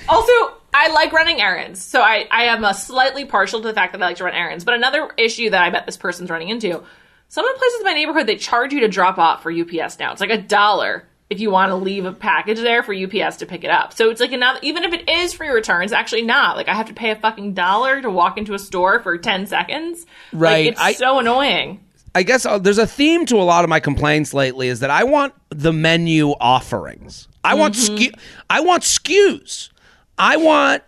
Also, I like running errands, so I am slightly partial to the fact that I like to run errands. But another issue that I bet this person's running into, some of the places in my neighborhood, they charge you to drop off for UPS now. It's like $1 if you want to leave a package there for UPS to pick it up. So it's like even if it is free returns, actually not. Like I have to pay a fucking $1 to walk into a store for 10 seconds. Right. Like, it's so annoying. I guess there's a theme to a lot of my complaints lately is that I want the menu offerings. I want SKUs. I want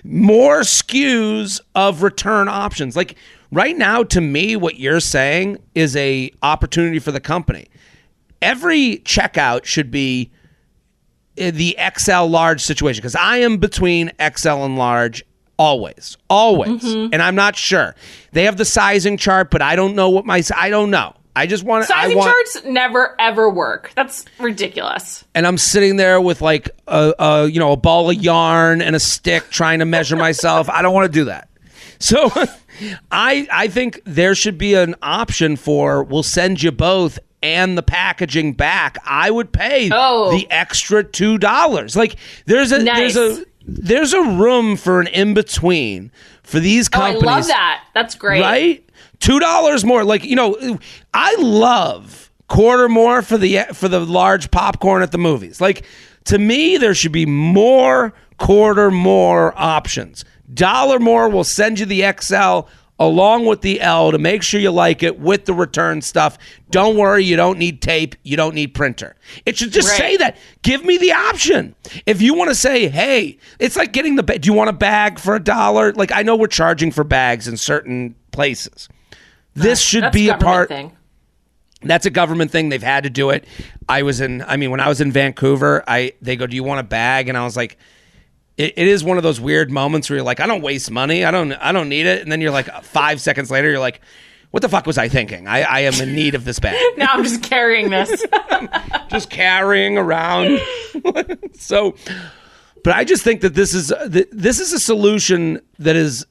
more SKUs of return options. Like right now, to me, what you're saying is a opportunity for the company. Every checkout should be the XL large situation, because I am between XL and large always. And I'm not sure. They have the sizing chart, but I don't know I don't know. I just want sizing charts never ever work. That's ridiculous. And I'm sitting there with like a ball of yarn and a stick trying to measure myself. I don't want to do that. So I think there should be an option for we'll send you both and the packaging back. I would pay the extra $2. Like there's a room for an in-between for these companies. I love that. That's great. Right? $2 more. Like, I love quarter more for the large popcorn at the movies. Like, to me, there should be more quarter more options. $1 more will send you the XL along with the L to make sure you like it with the return stuff. Don't worry, you don't need tape, you don't need printer. It should just say that. Give me the option. If you want to say, hey, it's like getting do you want a bag for $1? Like, I know we're charging for bags in certain places. This should be a part. Thing. That's a government thing. They've had to do it. When I was in Vancouver, they go, do you want a bag? And I was like, it is one of those weird moments where you're like, I don't waste money. I don't need it. And then you're like 5 seconds later, you're like, what the fuck was I thinking? I am in need of this bag. Now I'm just carrying this. Just carrying around. So, but I just think that this is a solution that is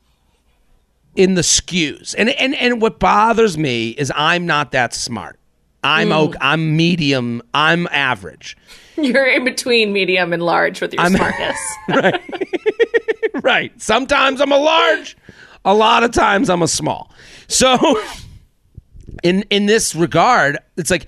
in the SKUs. And what bothers me is I'm not that smart. I'm medium. I'm average. You're in between medium and large with your smartness. Right. Right. Sometimes I'm a large. A lot of times I'm a small. So in this regard, it's like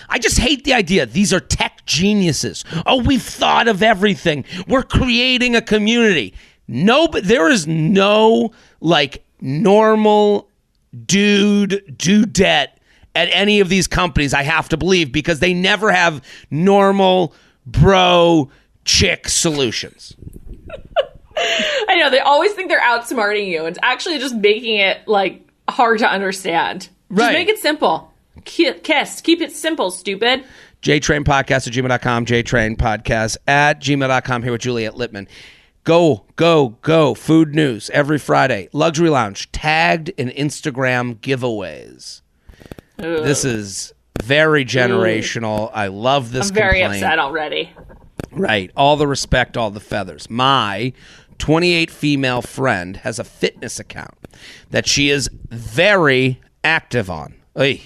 I just hate the idea. These are tech geniuses. Oh, we've thought of everything. We're creating a community. No, but there is no like normal dudette at any of these companies, I have to believe, because they never have normal bro chick solutions. I know, they always think they're outsmarting you. It's actually just making it like hard to understand. Right. Just make it simple. Kiss. Keep it simple, stupid. JTrain podcast at gmail.com, JTrain podcast at gmail.com, here with Juliet Litman. Go. Food news every Friday. Luxury Lounge, tagged in Instagram giveaways. Ugh. This is very generational. I love this. I'm very upset already. Right. All the respect, all the feathers. My 28 female friend has a fitness account that she is very active on. Oy.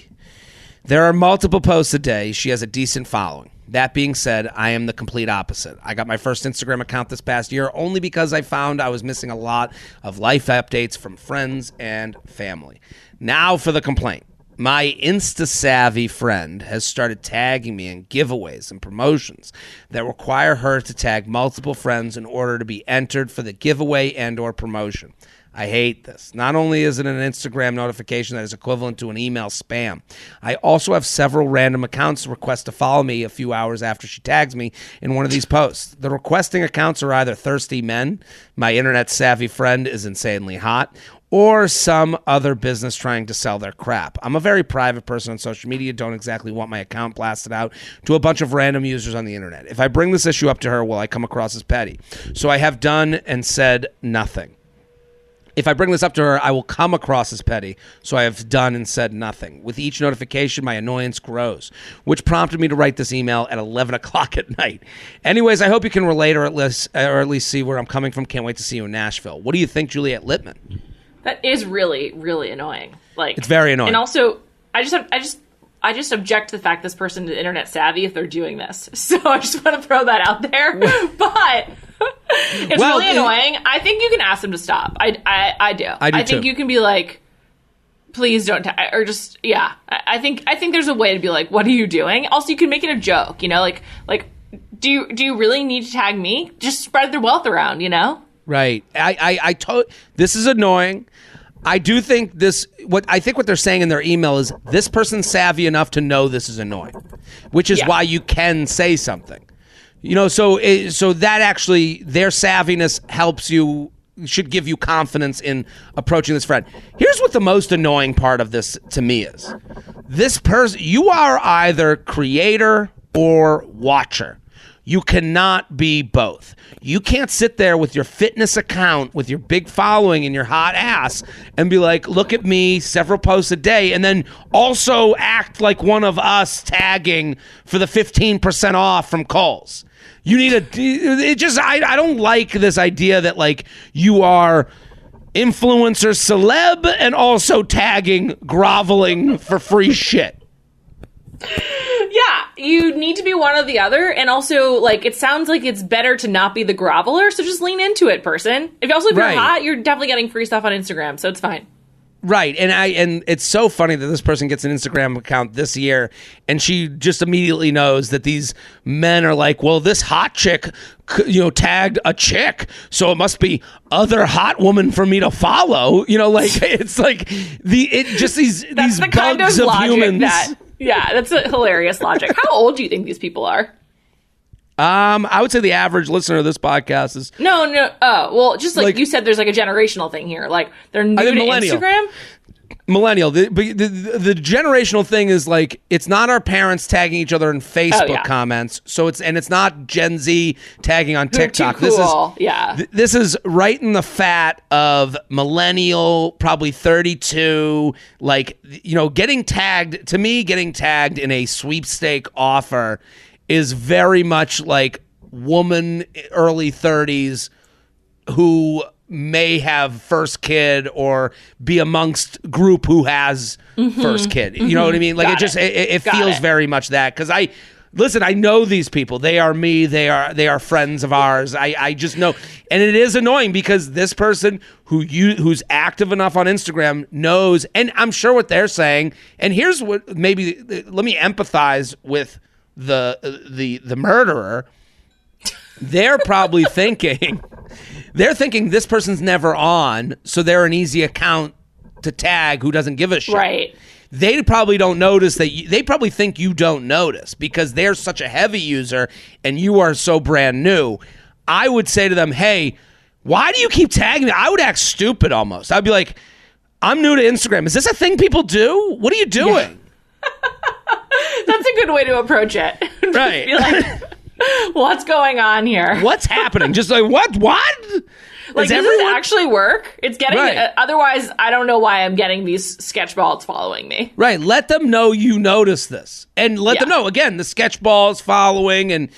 There are multiple posts a day. She has a decent following. That being said, I am the complete opposite. I got my first Instagram account this past year only because I found I was missing a lot of life updates from friends and family. Now for the complaint. My Insta-savvy friend has started tagging me in giveaways and promotions that require her to tag multiple friends in order to be entered for the giveaway and or promotion. I hate this. Not only is it an Instagram notification that is equivalent to an email spam, I also have several random accounts request to follow me a few hours after she tags me in one of these posts. The requesting accounts are either thirsty men, my internet-savvy friend is insanely hot, or some other business trying to sell their crap. I'm a very private person on social media, don't exactly want my account blasted out to a bunch of random users on the internet. If I bring this issue up to her, will I come across as petty? So I have done and said nothing. If I bring this up to her, I will come across as petty, so I have done and said nothing. With each notification, my annoyance grows, which prompted me to write this email at 11 o'clock at night. Anyways, I hope you can relate or at least see where I'm coming from. Can't wait to see you in Nashville. What do you think, Juliet Litman? That is really, really annoying. Like, it's very annoying. And also, I just object to the fact this person is internet savvy if they're doing this. So I just want to throw that out there. But it's really annoying. I think you can ask them to stop. I do. I think you can be like, please don't or just, yeah. I think there's a way to be like, what are you doing? Also, you can make it a joke, you know, like do you really need to tag me? Just spread their wealth around, you know? Right. This is annoying. I do think what they're saying in their email is this person's savvy enough to know this is annoying, which is why you can say something. You know, so that actually their savviness should give you confidence in approaching this friend. Here's what the most annoying part of this to me is. This person, you are either creator or watcher. You cannot be both. You can't sit there with your fitness account, with your big following and your hot ass and be like, look at me, several posts a day, and then also act like one of us tagging for the 15% off from Kohl's. You need I don't like this idea that like you are influencer celeb and also tagging groveling for free shit. Yeah, you need to be one or the other, and also, like, it sounds like it's better to not be the groveler, so just lean into it, person. If you're hot, you're definitely getting free stuff on Instagram, so it's fine. Right, and it's so funny that this person gets an Instagram account this year, and she just immediately knows that these men are like, well, this hot chick, tagged a chick, so it must be other hot woman for me to follow. You know, like it's like these bugs of humans. Yeah, that's a hilarious logic. How old do you think these people are? I would say the average listener of this podcast is... No. Oh, well, just like you said, there's like a generational thing here. Like, they're new to Instagram? Millennial. The generational thing is like, it's not our parents tagging each other in Facebook comments. So it's not Gen Z tagging on TikTok. Too cool. This is right in the fat of millennial, probably 32, like, getting tagged in a sweepstake offer is very much like woman early 30s who may have first kid or be amongst group who has first kid. You know what I mean? Like it feels very much that, because I know these people. They are me. They are friends of ours. I just know. And it is annoying because this person who's active enough on Instagram knows, and I'm sure what they're saying. And here's what let me empathize with the murderer. They're probably thinking this person's never on, so they're an easy account to tag who doesn't give a shit. Right. They probably don't notice that. They probably think you don't notice because they're such a heavy user and you are so brand new. I would say to them, hey, why do you keep tagging me? I would act stupid almost. I'd be like, I'm new to Instagram. Is this a thing people do? What are you doing? Yeah. That's a good way to approach it. Right. Be like, what's going on here? What's happening? Just like, what? Like, does this actually work? It's getting, otherwise, I don't know why I'm getting these sketchballs following me. Right. Let them know you notice this. And let them know, again, the sketchballs following. And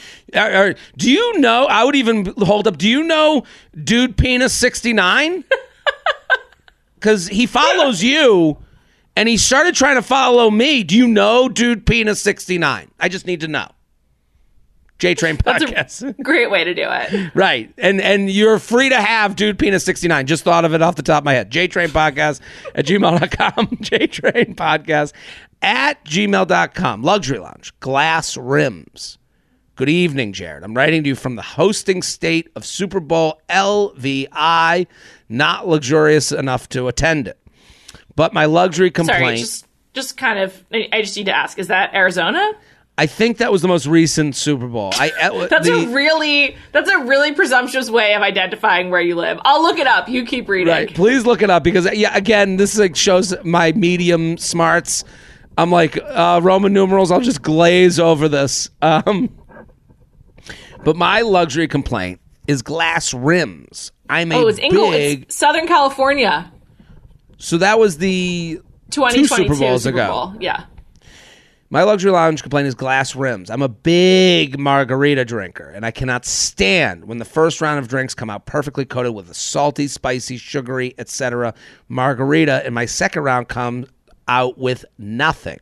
do you know, I would even hold up, do you know Dude Penis 69? Because he follows you, and he started trying to follow me. Do you know Dude Penis 69? I just need to know. JTrain podcast. That's a great way to do it. Right. And you're free to have Dude Penis 69. Just thought of it off the top of my head. JTrain podcast at gmail.com. JTrain podcast at gmail.com. Luxury Lounge. Glass rims. Good evening, Jared. I'm writing to you from the hosting state of Super Bowl LVI. Not luxurious enough to attend it. But my luxury complaint... Sorry, just kind of... I just need to ask, is that Arizona? I think that was the most recent Super Bowl. That's a really presumptuous way of identifying where you live. I'll look it up. You keep reading. Right. Please look it up because, again, this shows my medium smarts. I'm like, Roman numerals, I'll just glaze over this. But my luxury complaint is glass rims. It's It's Southern California. So that was the 2022 two Super Bowls Super ago. Bowl. Yeah. My luxury lounge complaint is glass rims. I'm a big margarita drinker, and I cannot stand when the first round of drinks come out perfectly coated with a salty, spicy, sugary, etc. margarita, and my second round comes out with nothing.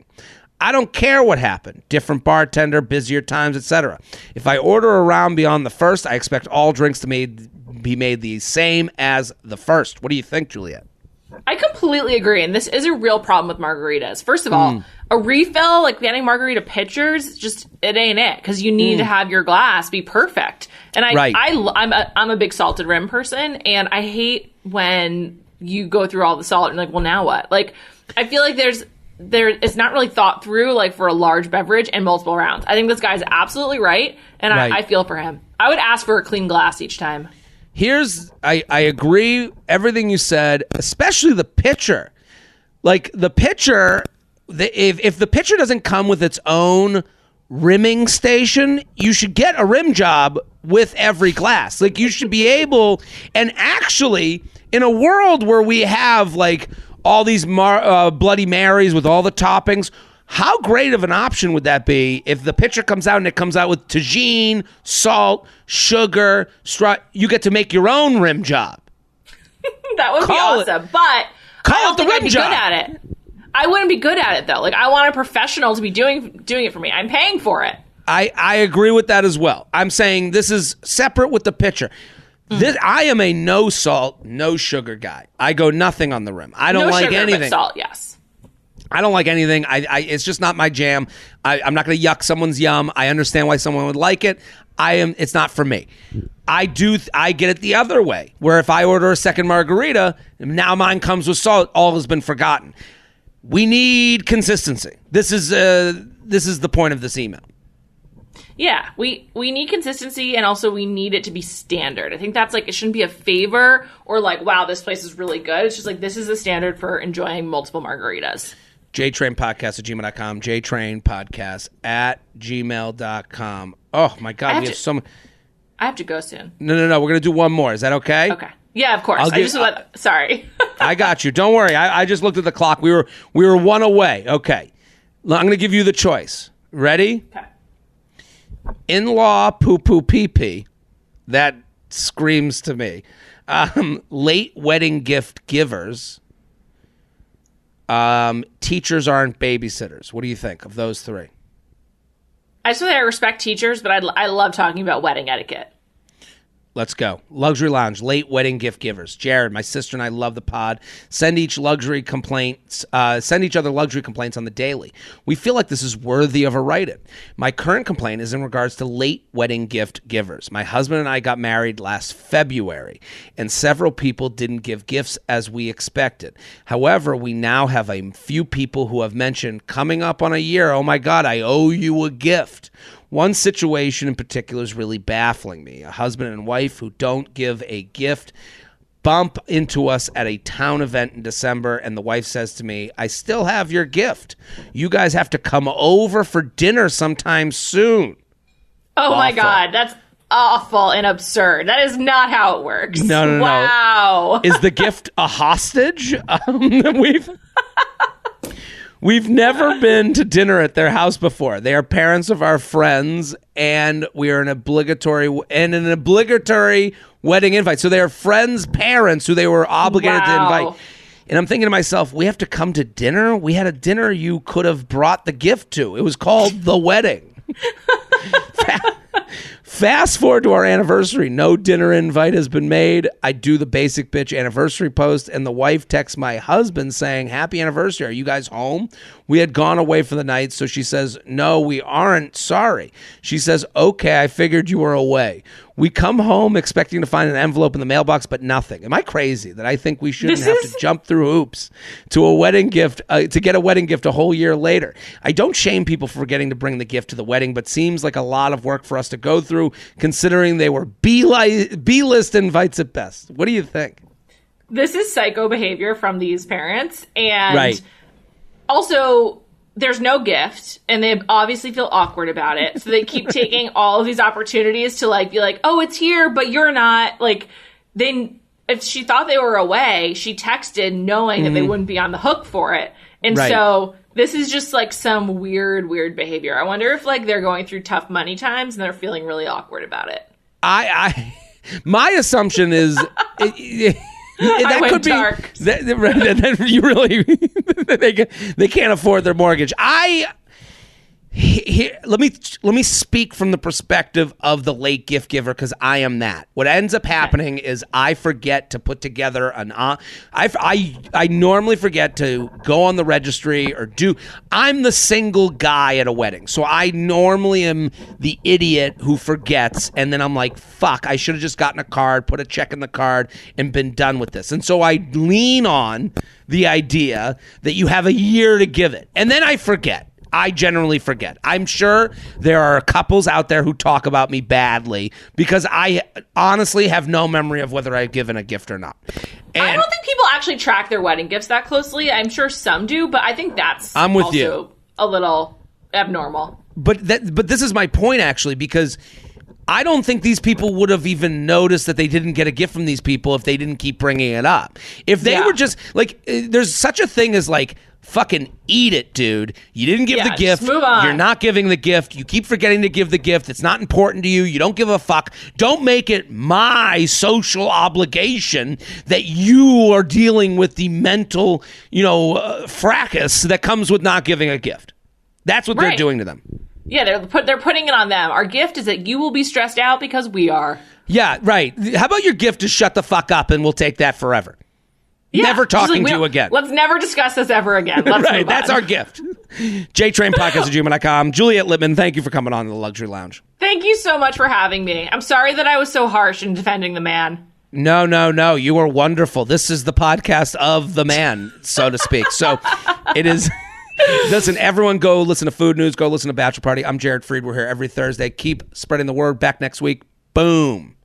I don't care what happened. Different bartender, busier times, etc. If I order a round beyond the first, I expect all drinks to be made the same as the first. What do you think, Juliet? I completely agree, and this is a real problem with margaritas. First of all, a refill, like getting margarita pitchers, just it ain't it, because you need to have your glass be perfect. And I'm a big salted rim person, and I hate when you go through all the salt and you're like, well, now what? Like, I feel like it's not really thought through, like for a large beverage and multiple rounds. I think this guy's absolutely right, and I feel for him. I would ask for a clean glass each time. I agree everything you said, especially the pitcher. Like the pitcher, if the pitcher doesn't come with its own rimming station, you should get a rim job with every glass. Like you should be able, and actually in a world where we have like all these Bloody Marys with all the toppings, how great of an option would that be if the pitcher comes out and it comes out with tagine, salt, sugar, straw? You get to make your own rim job. That would be awesome. But I don't think I'd be good at it. I wouldn't be good at it, though. Like, I want a professional to be doing it for me. I'm paying for it. I agree with that as well. I'm saying this is separate with the pitcher. I am a no salt, no sugar guy. I go nothing on the rim. I don't like anything. But salt, yes. I don't like anything. It's just not my jam. I'm not going to yuck someone's yum. I understand why someone would like it. It's not for me. I get it the other way, where if I order a second margarita, now mine comes with salt. All has been forgotten. We need consistency. This is the point of this email. Yeah, we need consistency, and also we need it to be standard. I think that's like, it shouldn't be a favor or like, wow, this place is really good. It's just like, this is the standard for enjoying multiple margaritas. JTrain podcast at gmail.com. JTrain podcast at gmail.com. Oh my God, we have so much. I have to go soon. No. We're going to do one more. Is that okay? Okay. Yeah, of course. Sorry. I got you. Don't worry. I just looked at the clock. We were one away. Okay. I'm going to give you the choice. Ready? Okay. In-law poo-poo pee-pee. That screams to me. Late wedding gift givers. Teachers aren't babysitters. What do you think of those three? I just say I respect teachers, but I love talking about wedding etiquette. Let's go. Luxury Lounge, late wedding gift givers. Jared, my sister and I love the pod. Send each other luxury complaints on the daily. We feel like this is worthy of a write-in. My current complaint is in regards to late wedding gift givers. My husband and I got married last February, and several people didn't give gifts as we expected. However, we now have a few people who have mentioned, coming up on a year, oh my God, I owe you a gift. One situation in particular is really baffling me. A husband and wife who don't give a gift bump into us at a town event in December, and the wife says to me, I still have your gift. You guys have to come over for dinner sometime soon. Oh, my God. That's awful and absurd. That is not how it works. No. Wow. Is the gift a hostage? We've never been to dinner at their house before. They are parents of our friends, and we are an obligatory wedding invite. So they are friends' parents who they were obligated to invite. And I'm thinking to myself, we have to come to dinner? We had a dinner you could have brought the gift to. It was called the wedding. Fast forward to our anniversary. No dinner invite has been made. I do the basic bitch anniversary post, and the wife texts my husband saying, happy anniversary. Are you guys home? We had gone away for the night, so she says, no, we aren't. Sorry. She says, okay, I figured you were away. We come home expecting to find an envelope in the mailbox, but nothing. Am I crazy that I think we shouldn't have to jump through hoops to a wedding gift to get a wedding gift a whole year later? I don't shame people for forgetting to bring the gift to the wedding, but seems like a lot of work for us to go through, considering they were B-list invites at best. What do you think? This is psycho behavior from these parents, and right. Also, there's no gift, and they obviously feel awkward about it. So they keep taking all of these opportunities to like be like, "Oh, it's here, but you're not." Like, if she thought they were away, she texted knowing that they wouldn't be on the hook for it, and so this is just like some weird behavior. I wonder if like they're going through tough money times and they're feeling really awkward about it. My assumption is. That could dark. Be you really they can't afford their mortgage. Let me speak from the perspective of the late gift giver, because I am that. What ends up happening is I forget to put together I normally forget to go on the registry or I'm the single guy at a wedding, so I normally am the idiot who forgets, and then I'm like, fuck, I should have just gotten a card, put a check in the card, and been done with this. And so I lean on the idea that you have a year to give it, and then I forget. I generally forget. I'm sure there are couples out there who talk about me badly because I honestly have no memory of whether I've given a gift or not. And I don't think people actually track their wedding gifts that closely. I'm sure some do, but I think that's I'm with also you. A little abnormal. But this is my point, actually, because I don't think these people would have even noticed that they didn't get a gift from these people if they didn't keep bringing it up. If they were just like, there's such a thing as like, fucking eat it, dude. You didn't give the gift. Move on. You're not giving the gift. You keep forgetting to give the gift. It's not important to you. You don't give a fuck. Don't make it my social obligation that you are dealing with the mental, fracas that comes with not giving a gift. That's what they're doing to them. Yeah, they're putting it on them. Our gift is that you will be stressed out because we are. Yeah, right. How about your gift is shut the fuck up and we'll take that forever? Yeah, never talking to you again. Let's never discuss this ever again. Let's right, that's our gift. JTrain podcast@gmail.com. Juliet Litman, thank you for coming on to the Luxury Lounge. Thank you so much for having me. I'm sorry that I was so harsh in defending the man. No. You are wonderful. This is the podcast of the man, so to speak. So it is. Listen, everyone go listen to Food News. Go listen to Bachelor Party. I'm Jared Freid. We're here every Thursday. Keep spreading the word. Back next week. Boom.